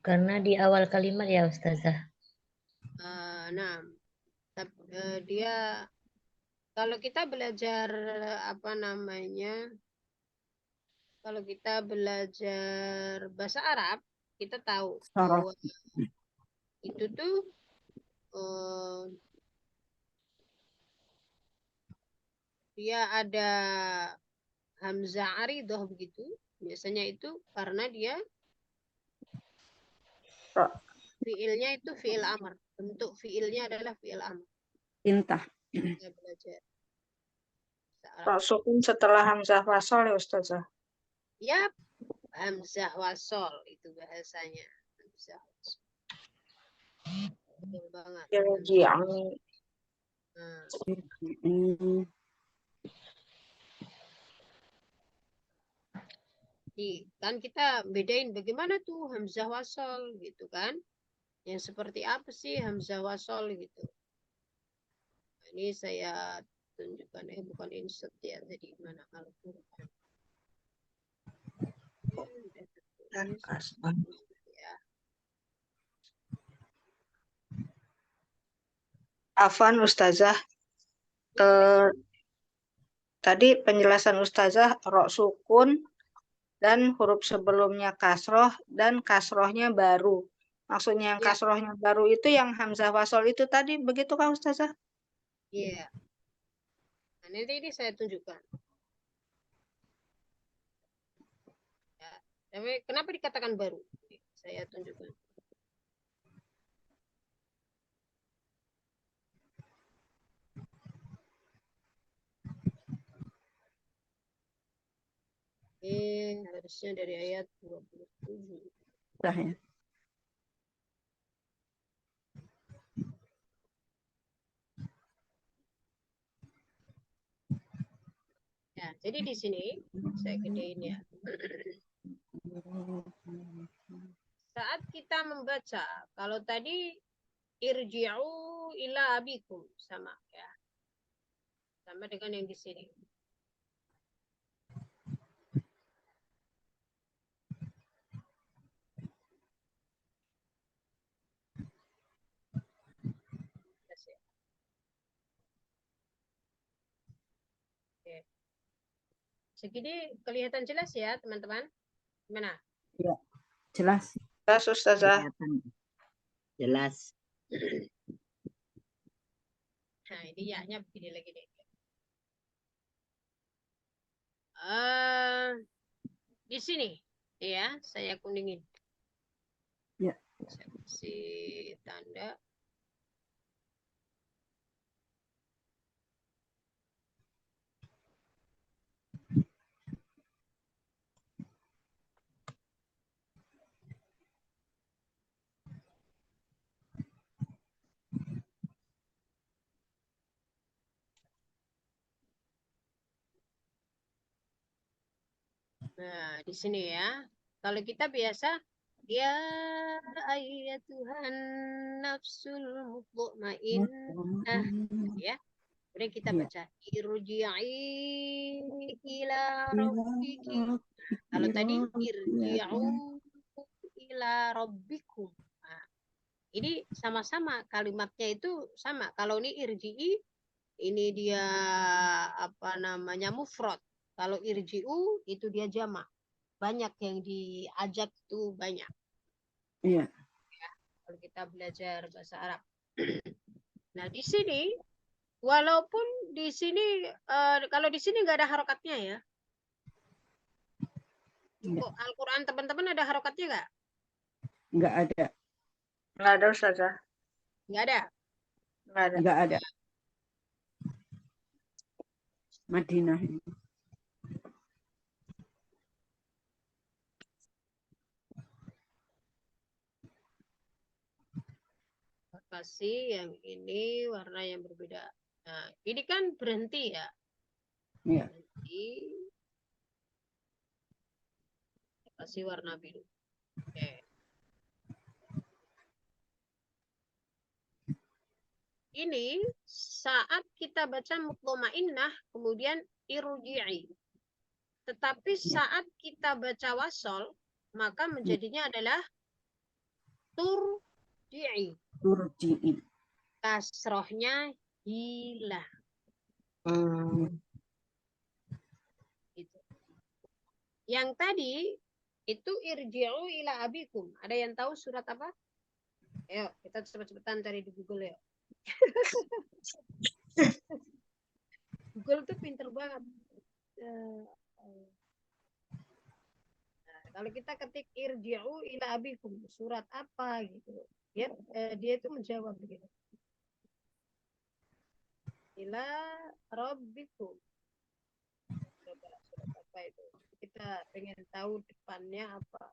Speaker 6: Karena di awal kalimat ya Ustazah.
Speaker 2: Nah, dia kalau kita belajar apa namanya? Kalau kita belajar bahasa Arab, kita tahu bahwa itu tuh dia ada hamzah aridah begitu. Biasanya itu karena dia fiilnya itu fiil amr. Bentuk fiilnya adalah fiil amr.
Speaker 8: Perintah.
Speaker 2: Kita belajar.
Speaker 5: Sukun setelah hamzah wasol ya Ustazah.
Speaker 2: Yap, hamzah wasol itu bahasanya. Hamzah wasol. Betul banget. Kan kita bedain bagaimana tuh hamzah wasol gitu kan? Yang seperti apa sih hamzah wasol gitu? Nah, ini saya tunjukkan bukan insert ya, jadi mana Al-Qur'an. Ya.
Speaker 5: Afwan Ustazah. Tadi penjelasan Ustazah ro sukun dan huruf sebelumnya kasroh dan kasrohnya baru. Maksudnya yang
Speaker 2: Ya,
Speaker 5: kasrohnya baru itu yang hamzah wasol itu tadi, begitu Kak Ustazah?
Speaker 2: iya. Nah, nanti ini saya tunjukkan. Ya. Tapi kenapa dikatakan baru? Saya tunjukkan. Harusnya dari ayat 27.
Speaker 8: Dah ya.
Speaker 2: Ya, jadi di sini saya gedein ya. Saat kita membaca, kalau tadi irji'u ila abikum sama ya. Sama dengan yang di sini. Oke. Segini kelihatan jelas ya, teman-teman? Gimana?
Speaker 8: Ya, jelas.
Speaker 5: Jelas Ustazah.
Speaker 4: Kelihatan. Jelas.
Speaker 2: Nah, ini ya-nya begini lagi deh. Di sini ya, saya kuningin.
Speaker 8: Ya.
Speaker 2: Saya kasih tanda. Nah, di sini ya. Kalau kita biasa ya ayyatuhan nafsul mutmainnah ya. Kemudian kita baca irji'i ila rabbiki. Kalau tadi irji'u ila rabbikum. Nah, ini sama-sama kalimatnya itu sama. Kalau ini irji'i, ini dia apa namanya mufrad. Kalau irji'u itu dia jamak. Banyak yang diajak itu banyak.
Speaker 8: Iya.
Speaker 2: Ya, kalau kita belajar bahasa Arab. Nah, di sini walaupun di sini kalau di sini nggak ada harokatnya ya. Kok Al-Quran teman-teman ada harokatnya nggak?
Speaker 8: Nggak ada.
Speaker 5: Nggak ada Ustazah.
Speaker 2: Nggak ada.
Speaker 5: Nggak ada.
Speaker 8: Nggak ada. Madinah ini.
Speaker 2: Kasih yang ini warna yang berbeda. Nah, ini kan berhenti ya.
Speaker 8: Iya.
Speaker 2: Berhenti. Kasih warna biru. Oke. Ini saat kita baca mutmainnah kemudian irji'i. Tetapi saat kita baca wasol maka menjadinya adalah turji'i.
Speaker 8: Turji'i.
Speaker 2: Kasrohnya hilang. Gitu. Yang tadi itu irji'u ila abikum. Ada yang tahu surat apa? Ayo, kita cepet-cepetan cari di Google ya. Google tuh pinter banget. Nah, kalau kita ketik irji'u ila abikum, surat apa gitu. Dia itu menjawab begitu. Ila rabbikum. Coba surat apa itu? Kita pengen tahu depannya apa.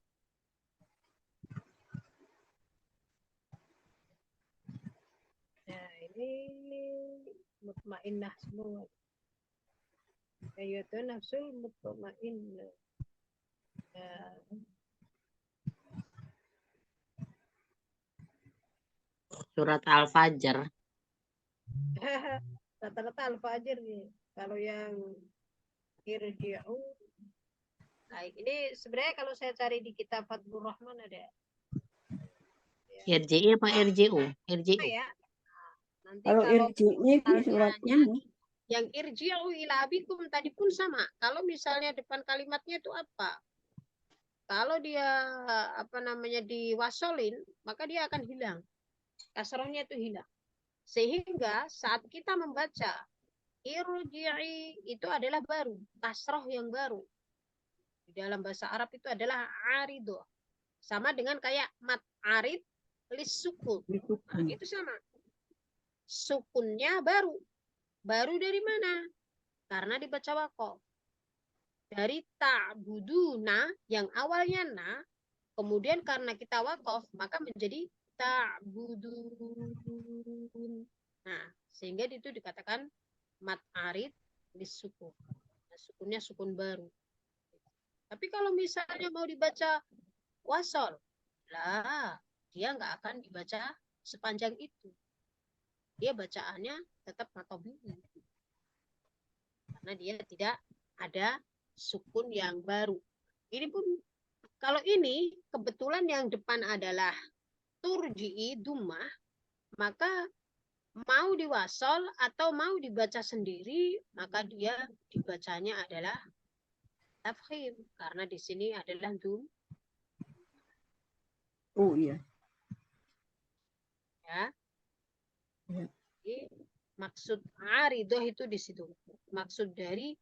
Speaker 2: Nah, ini mutmainnah semua. Ayyatu nafsul mutmainnah.
Speaker 4: Surat Al-Fajr.
Speaker 2: Rata-rata Al-Fajr nih. Kalau yang irji'u. Nah, ini sebenarnya kalau saya cari di kitab Fathur Rahman ada.
Speaker 4: RJI apa RJU? RJU.
Speaker 2: Ya. Nanti
Speaker 8: Kalau irji'i di suratnya
Speaker 2: yang irji'u ila abikum tadi pun sama. Kalau misalnya depan kalimatnya itu apa? kalau dia diwasolin, maka dia akan hilang. Kasrohnya itu hilang. Sehingga saat kita membaca irji'i itu adalah baru, kasroh yang baru. Di dalam bahasa Arab itu adalah arido. Sama dengan kayak mat arid lisukun. Nah, itu sama. Sukunnya baru. Baru dari mana? Karena dibaca wakof. Dari ta'buduna yang awalnya na, kemudian karena kita wakof, maka menjadi ta'budun. Nah, sehingga itu dikatakan mat arid lisukun. Nah, sukunnya sukun baru. Tapi kalau misalnya mau dibaca wasol, lah dia nggak akan dibaca sepanjang itu. Dia bacaannya tetap matobi'i. Karena dia tidak ada sukun yang baru. Ini pun, kalau ini kebetulan yang depan adalah turji'i dummah, maka mau diwasol atau mau dibaca sendiri, maka dia dibacanya adalah tafkhim. Karena di sini adalah dum.
Speaker 8: Oh iya.
Speaker 2: Ya.
Speaker 8: Ya.
Speaker 2: Jadi, maksud aridoh itu di situ. Maksud dari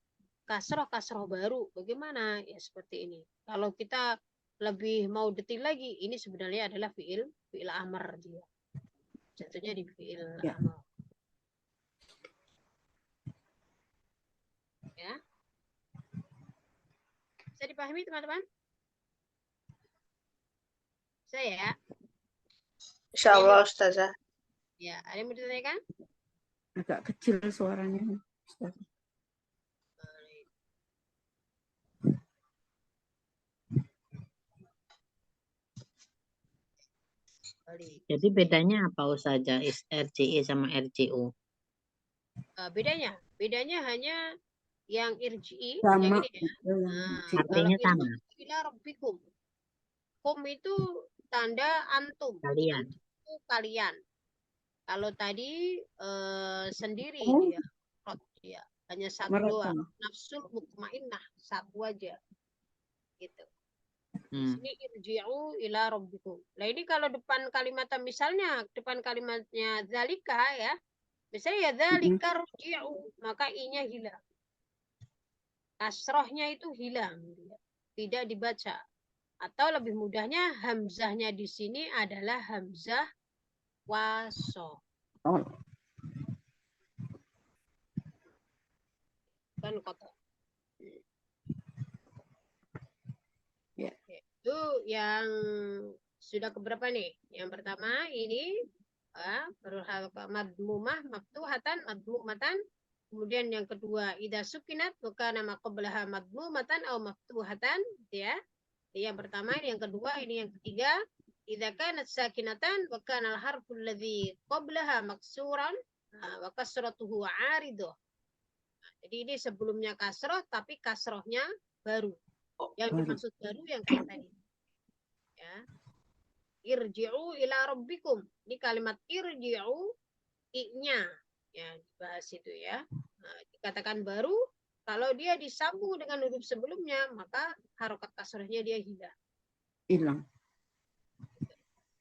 Speaker 2: kasroh baru. Bagaimana? Ya seperti ini. Kalau kita lebih mau detail lagi, ini sebenarnya adalah fi'il amr dia. Jatuhnya di fi'il amr. Ya. Bisa dipahami teman-teman? Saya?
Speaker 5: Insyaallah Ustazah.
Speaker 2: Ya, ada yang mau ditanyakan?
Speaker 8: Agak kecil suaranya. Ustaz.
Speaker 4: Jadi bedanya apa Ustazah RJI sama RJU?
Speaker 2: Bedanya hanya yang irji'i,
Speaker 8: Sama.
Speaker 2: yang ini ya. Nah,
Speaker 4: artinya sama.
Speaker 2: Ila rabbikum. Kum itu tanda antum.
Speaker 4: Kalian.
Speaker 2: Antum itu kalian. Kalau tadi sendiri dia hanya satu doang. Nafsul mutmainnah, satu aja. Gitu. Ini irji'u ila rabbikum. Nah ini kalau depan kalimat, misalnya depan kalimatnya zalika ya. Misalnya ya zalika rji'u, maka i-nya hilang. Kasrohnya itu hilang. Tidak dibaca. Atau lebih mudahnya hamzahnya di sini adalah hamzah waso. Kan kotor.
Speaker 8: Ya.
Speaker 2: Itu yang sudah keberapa nih? Yang pertama ini madmumah maftuhatan madmumatan. Kemudian yang kedua idza sukinat wa kana ma qablaha madmumatan aw maftuhatan, ya. Yang pertama, yang kedua, ini yang ketiga. Idza kanat sakinatan wa kana al-harfu alladhi qablaha maksuran wa kasratuhu 'aridah. Jadi ini sebelumnya kasroh, tapi kasrohnya baru. Yang dimaksud baru yang kayak tadi. Ya. Irji'u ila rabbikum. Ini kalimat irji'u, i-nya. Ya, dibahas itu ya. Nah, dikatakan baru, kalau dia disambung dengan huruf sebelumnya, maka harokat kasrohnya dia hilang.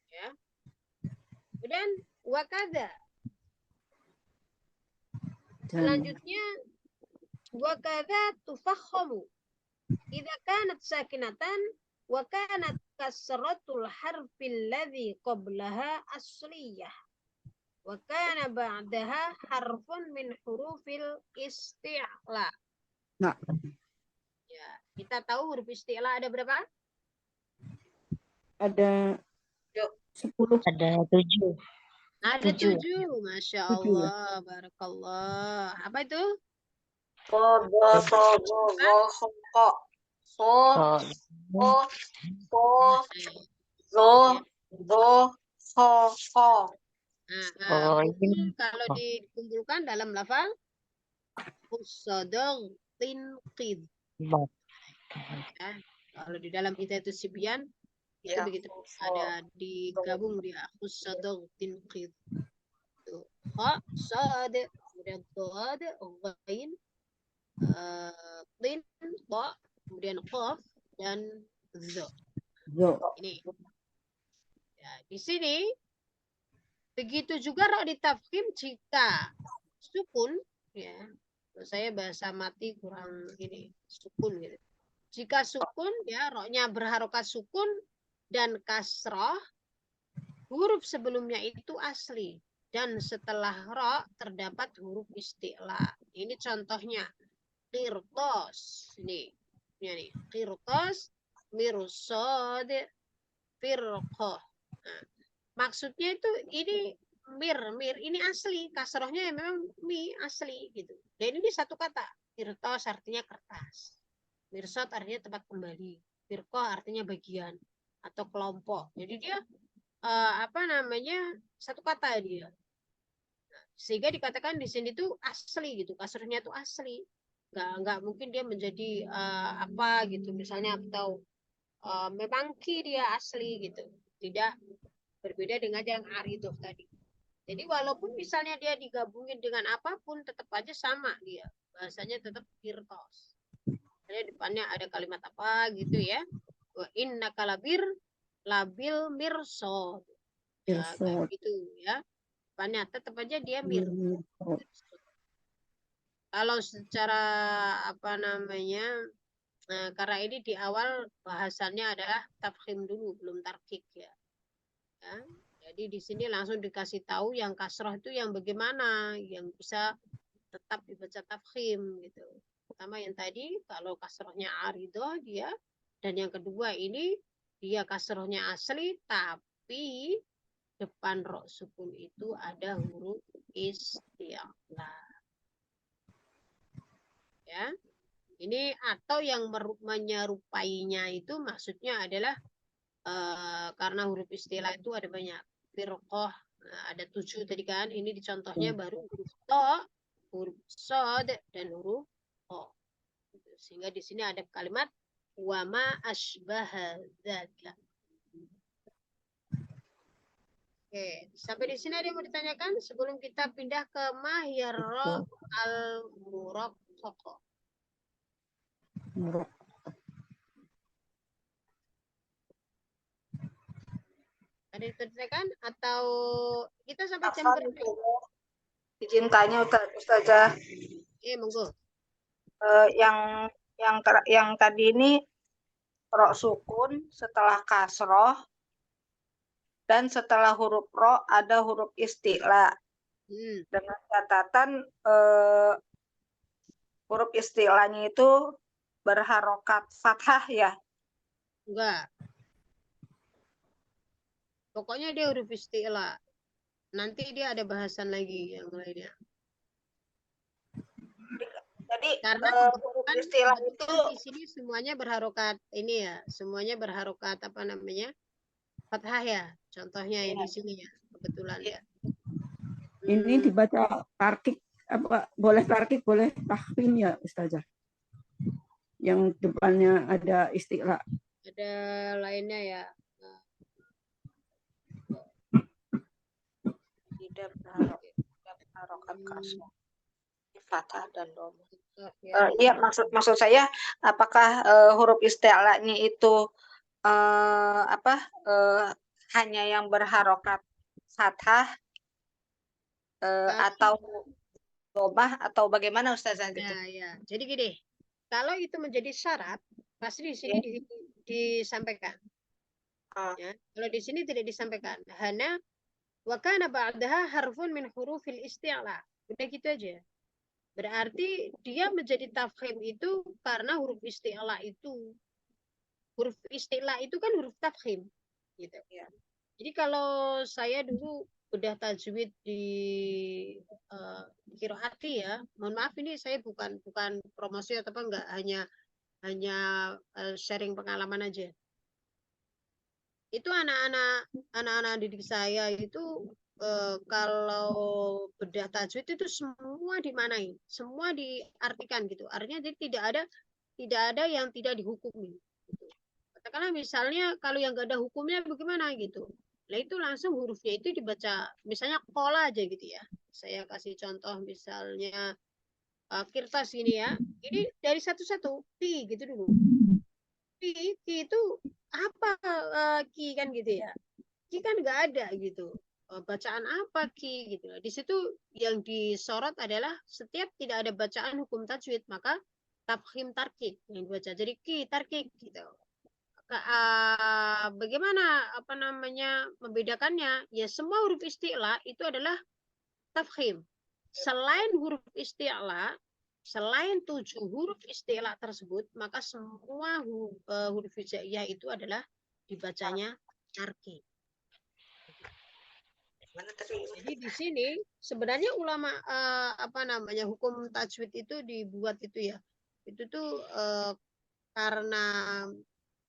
Speaker 2: Ya. Kemudian wakada. Selanjutnya wakada tufakhamu. Idza kanat sakinatan wa kanat kasratul harfil ladzi qablaha asliyah. Wa kana ba'daha harfun min hurufil isti'la.
Speaker 8: Nah.
Speaker 2: Ya, kita tahu huruf isti'la ada berapa?
Speaker 8: Ada 10.
Speaker 4: Ada 7.
Speaker 2: Ada 7. Masya Allah. Barakallah. Apa itu? Kalau dikumpulkan dalam lafal usadong tinqid. Ya, kalau di dalam itu Sibyan itu ya, begitu ada digabung dia usadong tinqid. Tuh, ha sad kemudian dad ghain tin ta kemudian qaf dan Zo.
Speaker 8: Zo.
Speaker 2: Ini. Ya, di sini begitu juga ro ditafkhim jika sukun, ya. Saya bahasa mati kurang ini sukun gitu. Jika sukun, ya roknya berharokat sukun dan kasroh, huruf sebelumnya itu asli. Dan setelah ro terdapat huruf isti'la. Ini contohnya. Qirtos. Ini. Ini. Qirtos, mirsad, firqoh. Nah, maksudnya itu ini mir ini asli, kasrohnya ya memang mi asli gitu. Dan ini satu kata. Qirtos artinya kertas. Mirsad artinya tempat kembali. Firqoh artinya bagian atau kelompok. Jadi dia apa namanya satu kata dia. Sehingga dikatakan di sini tuh asli gitu. Kasrohnya tuh asli. Nggak mungkin dia menjadi apa gitu misalnya atau memang dia asli gitu. Tidak berbeda dengan yang aridoh tadi. Jadi walaupun misalnya dia digabungin dengan apapun tetap aja sama dia. Bahasanya tetap firqos. Jadi depannya ada kalimat apa gitu ya. Wa innaka labil mirsad. Ya, kayak gitu ya. Depannya tetap aja dia mirsad. Kalau secara apa namanya karena ini di awal bahasannya adalah tafkhim dulu belum tarkik ya. Jadi di sini langsung dikasih tahu yang kasroh itu yang bagaimana yang bisa tetap dibaca tafkhim gitu. Pertama yang tadi kalau kasrohnya aridoh dia dan yang kedua ini dia kasrohnya asli tapi depan ro sukun itu ada huruf isti'la. Ya. Ini atau yang menyerupainya itu maksudnya adalah karena huruf istilah itu ada banyak. Firqoh ada 7 tadi kan. Ini dicontohnya baru huruf to, huruf sod dan huruf o. Sehingga di sini ada kalimat wama asbaha dzaka. Oke, sampai di sini ada yang mau ditanyakan sebelum kita pindah ke mahyarro al-muraqqaq. Ada yang ditanyakan atau kita sampai jam berapa?
Speaker 5: Izin tanya Ustazah.
Speaker 2: Monggo.
Speaker 5: Yang tadi ini ro sukun setelah kasroh dan setelah huruf ro ada huruf isti'la. Dengan catatan huruf istilahnya itu berharokat fathah ya?
Speaker 2: Enggak. Pokoknya dia huruf isti'la. Nanti dia ada bahasan lagi yang lainnya.
Speaker 5: Jadi
Speaker 2: karena
Speaker 5: huruf istilah itu
Speaker 2: di sini semuanya berharokat ini ya, semuanya berharokat apa namanya? Fathah ya. Contohnya ya di sini ya, kebetulan ya.
Speaker 8: Ini dibaca tarkik apa boleh tarkik boleh tahfim ya Ustazah. Yang depannya ada istilah.
Speaker 2: Ada lainnya ya.
Speaker 5: Tidak berharokat kasroh. Fathah dan dhamma. Iya maksud saya apakah huruf isti'lanya itu hanya yang berharokat fathah atau dhammah atau bagaimana Ustazah gitu?
Speaker 2: Ya. Jadi gini, kalau itu menjadi syarat pasti di sini disampaikan. Ya, kalau di sini tidak disampaikan. Hana wa kana ba'daha harfun min hurufil isti'la. Udah gitu aja. Berarti dia menjadi tafkhim itu karena huruf isti'la itu. Huruf isti'la itu kan huruf tafkhim. Gitu. Ya. Jadi kalau saya dulu udah tajwid di qiraati ya. Mohon maaf ini saya bukan promosi atau apa enggak, hanya sharing pengalaman aja. Itu anak-anak didik saya itu kalau bedah tajwid itu semua dimanai, semua diartikan gitu. Artinya jadi tidak ada yang tidak dihukumi. Gitu. Katakanlah misalnya kalau yang gak ada hukumnya bagaimana gitu. Nah itu langsung hurufnya itu dibaca, misalnya kola aja gitu ya. Saya kasih contoh misalnya kirtas ini ya. Ini dari satu-satu, pi gitu dulu. ki itu apa ki kan gitu ya. Ki kan nggak ada gitu. Bacaan apa ki gitu. Di situ yang disorot adalah setiap tidak ada bacaan hukum tajwid maka tafkhim tarkik yang dibaca. Jadi ki tarkik gitu. Bagaimana apa namanya membedakannya? Ya semua huruf isti'la itu adalah tafkhim. Selain huruf isti'la, selain 7 huruf isti'la tersebut, maka semua huruf hijaiyah itu adalah dibacanya tarkik. Jadi di sini sebenarnya ulama apa namanya hukum tajwid itu dibuat itu ya. Itu tuh karena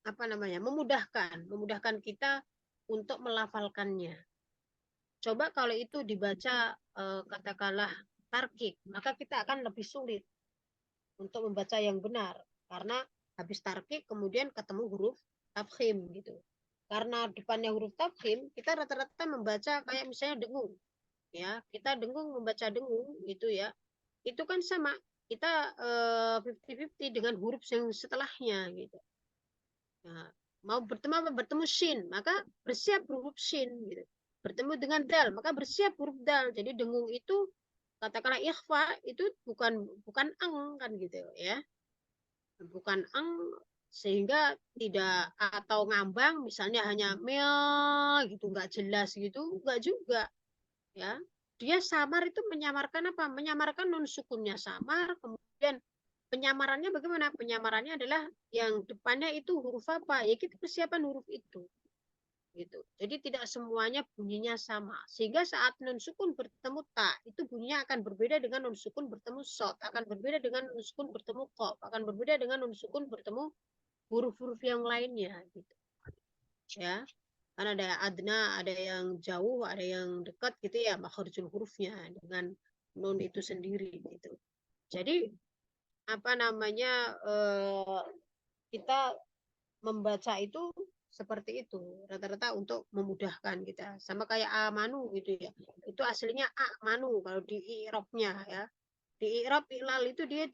Speaker 2: apa namanya memudahkan kita untuk melafalkannya. Coba kalau itu dibaca katakanlah tarkik, maka kita akan lebih sulit untuk membaca yang benar karena habis tarkik kemudian ketemu huruf tafkhim gitu. Karena depannya huruf tafkhim, kita rata-rata membaca kayak misalnya dengung. Ya, kita dengung membaca dengung gitu ya. Itu kan sama kita 50-50 dengan huruf yang setelahnya gitu. Nah, mau bertemu shin, maka bersiap huruf shin gitu. Bertemu dengan dal, maka bersiap huruf dal. Jadi dengung itu katakanlah ikhfa itu bukan ang kan gitu ya. Bukan ang sehingga tidak atau ngambang misalnya hanya mel gitu nggak jelas gitu nggak juga ya. Dia samar itu menyamarkan apa? Menyamarkan nun sukunnya samar, kemudian penyamarannya bagaimana? Penyamarannya adalah yang depannya itu huruf apa? Ya kita persiapan huruf itu. Gitu. Jadi tidak semuanya bunyinya sama. Sehingga saat nun sukun bertemu ta, itu bunyinya akan berbeda dengan nun sukun bertemu sod, akan berbeda dengan nun sukun bertemu qaf, akan berbeda dengan nun sukun bertemu huruf-huruf yang lainnya gitu. Ya. Kan ada adna, ada yang jauh, ada yang dekat gitu ya, makhrajul hurufnya dengan nun itu sendiri gitu. Jadi apa namanya kita membaca itu seperti itu rata-rata untuk memudahkan kita. Sama kayak amanu gitu ya. Itu aslinya amanu kalau di i'rabnya ya. Di i'rab ilal itu dia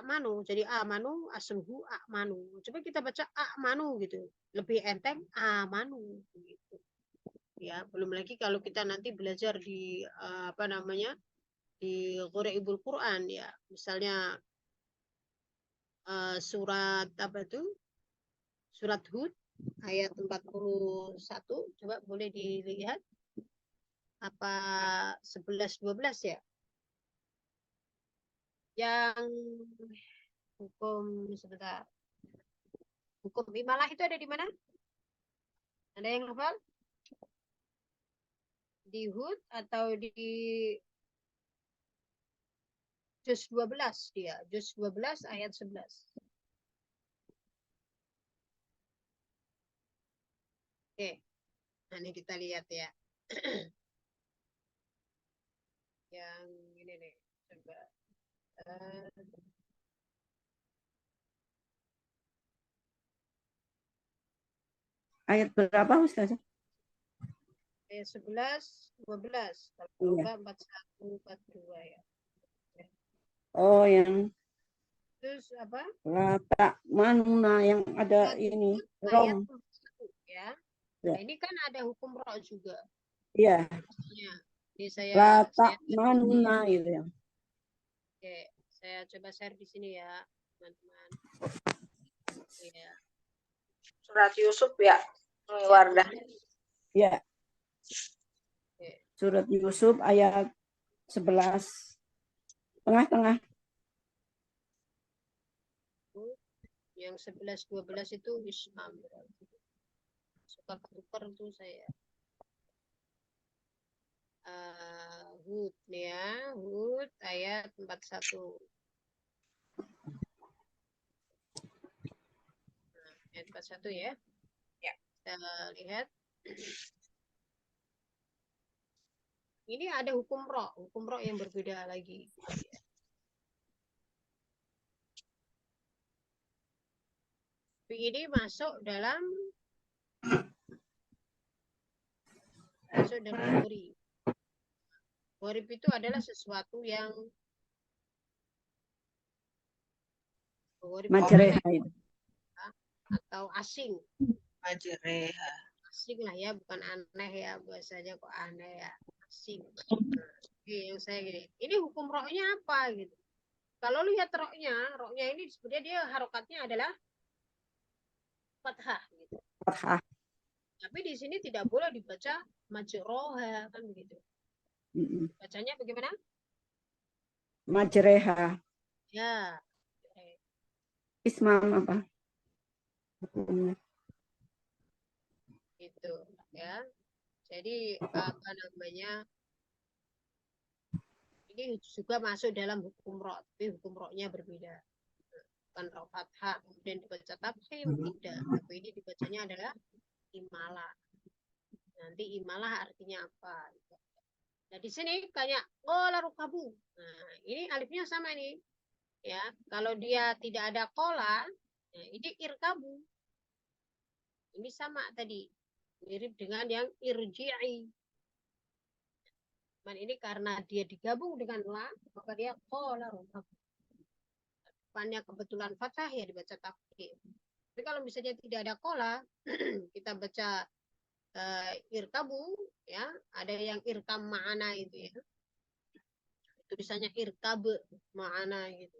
Speaker 2: amanu. Jadi amanu asluhu amanu. Coba kita baca amanu gitu. Lebih enteng amanu gitu. Ya, belum lagi kalau kita nanti belajar di apa namanya? Di Ghuraibul Quran ya. Misalnya surat apa itu? Surat Hud ayat 41 coba boleh dilihat apa 11 12 ya. Yang hukum sebentar. Hukum imalah itu ada di mana? Ada yang hafal? Di Hud atau di juz 12 dia. Juz 12 ayat 11. Oke. Nah, ini kita lihat ya. Yang ini nih. Coba.
Speaker 8: Ayat berapa Ustazah?
Speaker 2: Ayat 11, 12. Kalau enggak 41, 42 ya.
Speaker 8: Oh, yang
Speaker 2: Terus apa?
Speaker 8: Lata Manuna yang ada ini
Speaker 2: Ayat
Speaker 8: rom.
Speaker 2: 41 ya.
Speaker 8: Ya.
Speaker 2: Nah, ini kan ada hukum ro juga.
Speaker 8: Iya.
Speaker 2: Ini saya
Speaker 8: Lata Manuna itu ya.
Speaker 2: Oke, saya coba share di sini ya, teman-teman. Ya.
Speaker 5: Surat Yusuf ya, Wardah.
Speaker 8: Ya. Surat Yusuf ayat 11. Tengah-tengah.
Speaker 2: Yang 11 12 itu Islam. Suka ketukar tuh saya. Hud nih ya, Hud ayat 41. Nah, ayat 41 ya. Ya, kita lihat. Ini ada hukum ro yang berbeda lagi. Ini masuk dalam gharib. Gharib itu adalah sesuatu yang
Speaker 8: Majreha itu.
Speaker 10: atau asing.
Speaker 5: Majreha.
Speaker 10: Asing lah ya, bukan aneh ya, bahasanya kok aneh ya, asing. Yang saya gini, ini hukum roknya apa gitu. Kalau lihat roknya ini sebenarnya dia harokatnya adalah fathah gitu.
Speaker 8: Fathah.
Speaker 10: Tapi di sini tidak boleh dibaca majroha kan begitu. Bacanya bagaimana?
Speaker 8: Majreha.
Speaker 10: Ya.
Speaker 8: Ismam apa? Hukumnya.
Speaker 10: Gitu ya. Jadi apa namanya? Ini juga masuk dalam hukum rok, tapi hukum roknya berbeda. Bukan rok fathah kemudian dibaca tafkhim, tidak. Tapi ini dibacanya adalah imalah. Nanti imalah artinya apa? Nah di sini kayak qola rukabu. Nah ini alifnya sama nih. Ya, kalau dia tidak ada qola, nah, ini irkabu. Ini sama tadi, mirip dengan yang irji'i. Cuman ini karena dia digabung dengan la, maka dia qola rukabu. Depannya kebetulan fathah ya dibaca tafkhim. Tapi kalau misalnya tidak ada qola, kita baca irkabu, ya ada yang irkam ma'ana itu ya. Tulisannya irkab ma'ana gitu.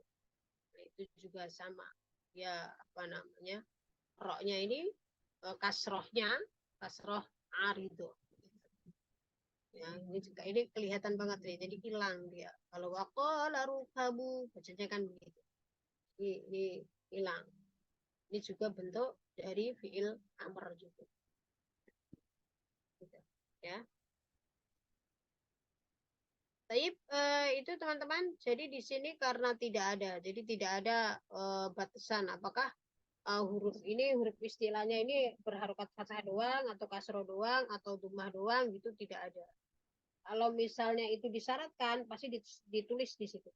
Speaker 10: Nah, itu juga sama. Ya apa namanya? Roknya ini kasrohnya kasroh arido. Ya, ini juga ini kelihatan banget nih. Jadi hilang dia. Kalau waqala rukabu bacanya kan begitu. Ini hilang. Ini juga bentuk dari fiil amr juga. Gitu. Ya. Taib, itu teman-teman. Jadi di sini karena tidak ada. Jadi tidak ada batasan. Apakah huruf ini, huruf istilahnya ini berharokat fathah doang, atau kasroh doang, atau dhammah doang, gitu tidak ada. Kalau misalnya itu disyaratkan, pasti ditulis di situ.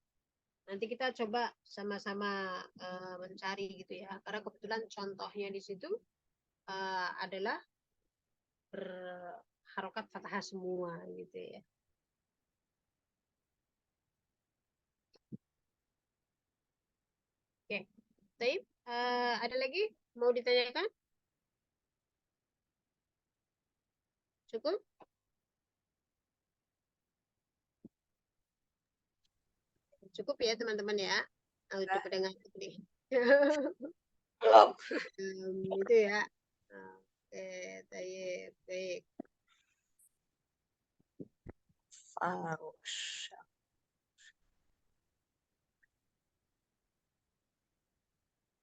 Speaker 10: Nanti kita coba sama-sama mencari gitu ya. Karena kebetulan contohnya di situ adalah berharokat fathah semua gitu ya. Oke, Taib, ada lagi mau ditanyakan? Cukup? Cukup ya teman-teman ya. Udah pada ngantuk nih.
Speaker 5: Belum.
Speaker 10: Itu ya. Oke, baik.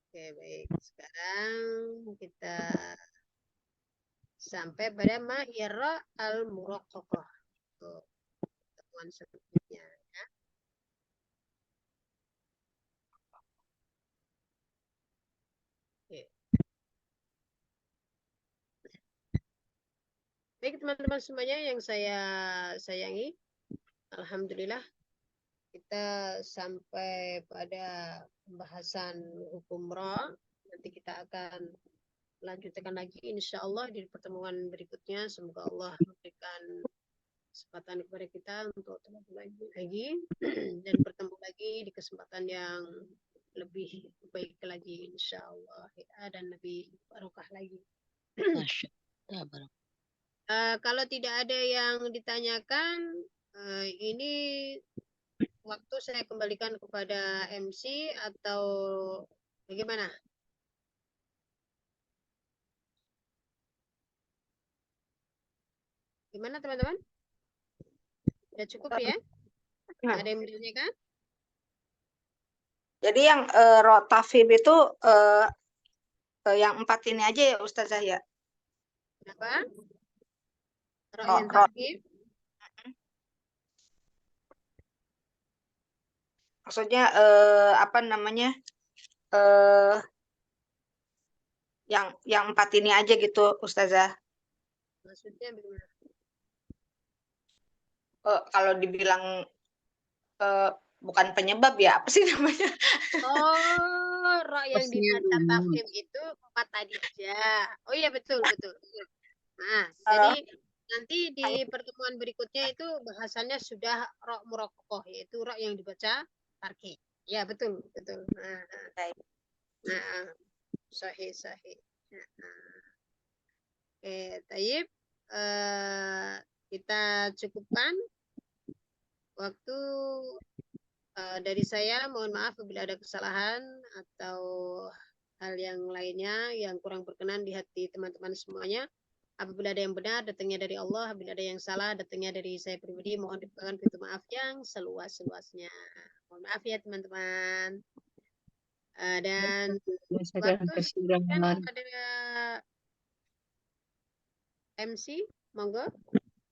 Speaker 10: Oke, baik. Sekarang kita sampai pada mahira al-muraqqaqah. Temuan selanjutnya ya. Oke. Baik teman-teman semuanya yang saya sayangi, alhamdulillah kita sampai pada pembahasan hukum ra. Nanti kita akan lanjutkan lagi insya Allah di pertemuan berikutnya. Semoga Allah memberikan kesempatan kepada kita untuk lagi dan bertemu lagi di kesempatan yang lebih baik lagi insya Allah ya, dan lebih barokah lagi. Kalau tidak ada yang ditanyakan, ini waktu saya kembalikan kepada MC atau bagaimana? Gimana teman-teman? Sudah cukup ya? Ada yang menanyakan?
Speaker 5: Jadi yang rotafib itu yang 4 ini aja ya Ustazah ya?
Speaker 10: Kenapa? Yang tarkib?
Speaker 5: Maksudnya apa namanya? Yang 4 ini aja gitu Ustazah.
Speaker 10: Maksudnya bagaimana?
Speaker 5: Kalau dibilang bukan penyebab ya, apa sih namanya?
Speaker 10: Oh, roh yang dibaca tafkhim itu 4 tadi aja. Oh iya betul. Nah, jadi nanti di pertemuan berikutnya itu bahasannya sudah roh muraqqaqah, yaitu roh yang dibaca tarkib. Ya betul. Nah. Sahih, sahih. Oke, tayyib. Kita cukupkan waktu dari saya. Mohon maaf apabila ada kesalahan atau hal yang lainnya yang kurang berkenan di hati teman-teman semuanya. Apabila ada yang benar, datangnya dari Allah. Apabila ada yang salah, datangnya dari saya pribadi. Mohon dibukakan pintu maaf yang seluas-luasnya. Mohon maaf ya teman-teman. Dan waktu diberikan kepada MC, monggo,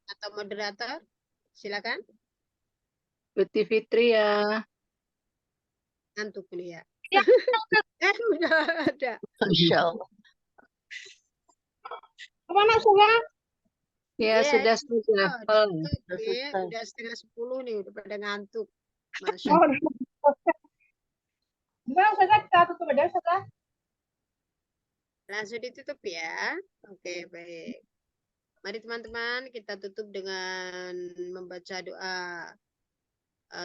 Speaker 10: atau moderator, silakan.
Speaker 11: Putih Fitri ya.
Speaker 10: Ngantuk ini ya.
Speaker 1: Ya,
Speaker 10: Udah ada.
Speaker 7: Masya Allah.
Speaker 1: kemana sudah?
Speaker 11: Ya, sudah hafal.
Speaker 10: Udah setengah 10 nih, udah pada ngantuk. Masya
Speaker 1: Oh,
Speaker 10: Allah.
Speaker 1: gimana saja kita tutup aja saja.
Speaker 10: Langsung ditutup ya. Oke, baik. Mari teman-teman kita tutup dengan membaca doa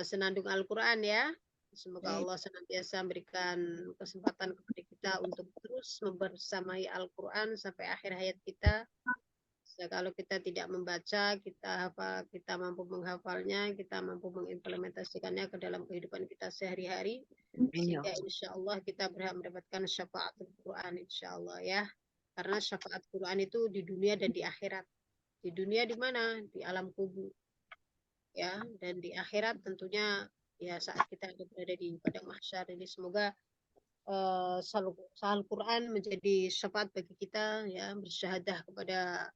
Speaker 10: senandung Al-Quran ya. Semoga Allah senantiasa memberikan kesempatan kepada kita untuk terus membersamai Al-Quran sampai akhir hayat kita. Kalau kita tidak membaca, kita mampu menghafalnya, kita mampu mengimplementasikannya ke dalam kehidupan kita sehari-hari, sehingga insya Allah kita berhak mendapatkan syafaat Al-Quran insya Allah ya. Karena syafaat Quran itu di dunia dan di akhirat. Di dunia di mana? Di alam kubur. Ya, dan di akhirat tentunya ya saat kita berada di padang mahsyar ini. Semoga Al-Quran menjadi syafaat bagi kita ya, bersyahadah kepada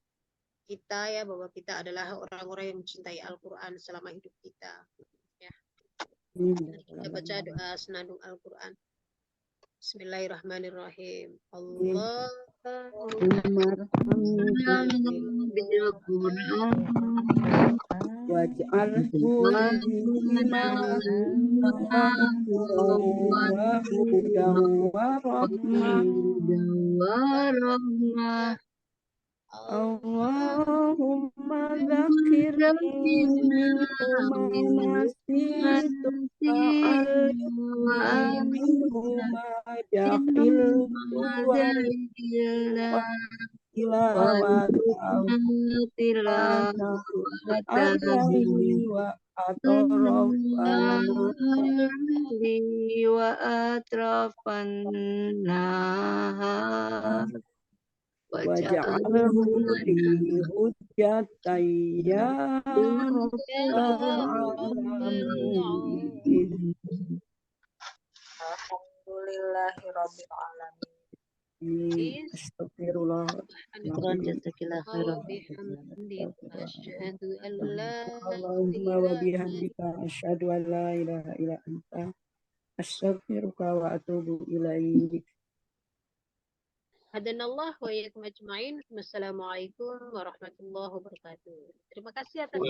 Speaker 10: kita ya bahwa kita adalah orang-orang yang mencintai Al-Quran selama hidup kita ya. Kita baca doa senandung Al-Quran. Bismillahirrahmanirrahim.
Speaker 8: waj'alhu Allahumma dzakirni ma nasitu wa'allimhu ma jahiltu
Speaker 11: wa atrafan nahar
Speaker 8: waj'alhu li hujjatan ya rabbal alamin.
Speaker 7: Alhamdulillahirabbil alamin.
Speaker 8: Astagfirullah. Allahumma wa bihamdika asyhadu an la ilaha illa anta astaghfiruka wa atubu ilaik.
Speaker 10: Hadanallah wa iyyakum ajma'in. Wassalamualaikum warahmatullahi wabarakatuh. Terima kasih atas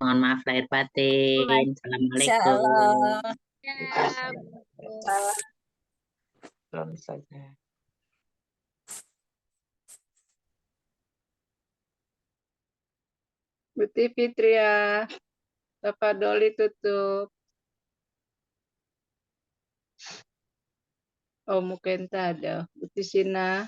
Speaker 4: Mohon maaf lahir batin. Assalamualaikum.
Speaker 11: Salam saja. Putih Fitri ya. Tafadholi tutup. Oh, mungkin tak ada. Putih Sina.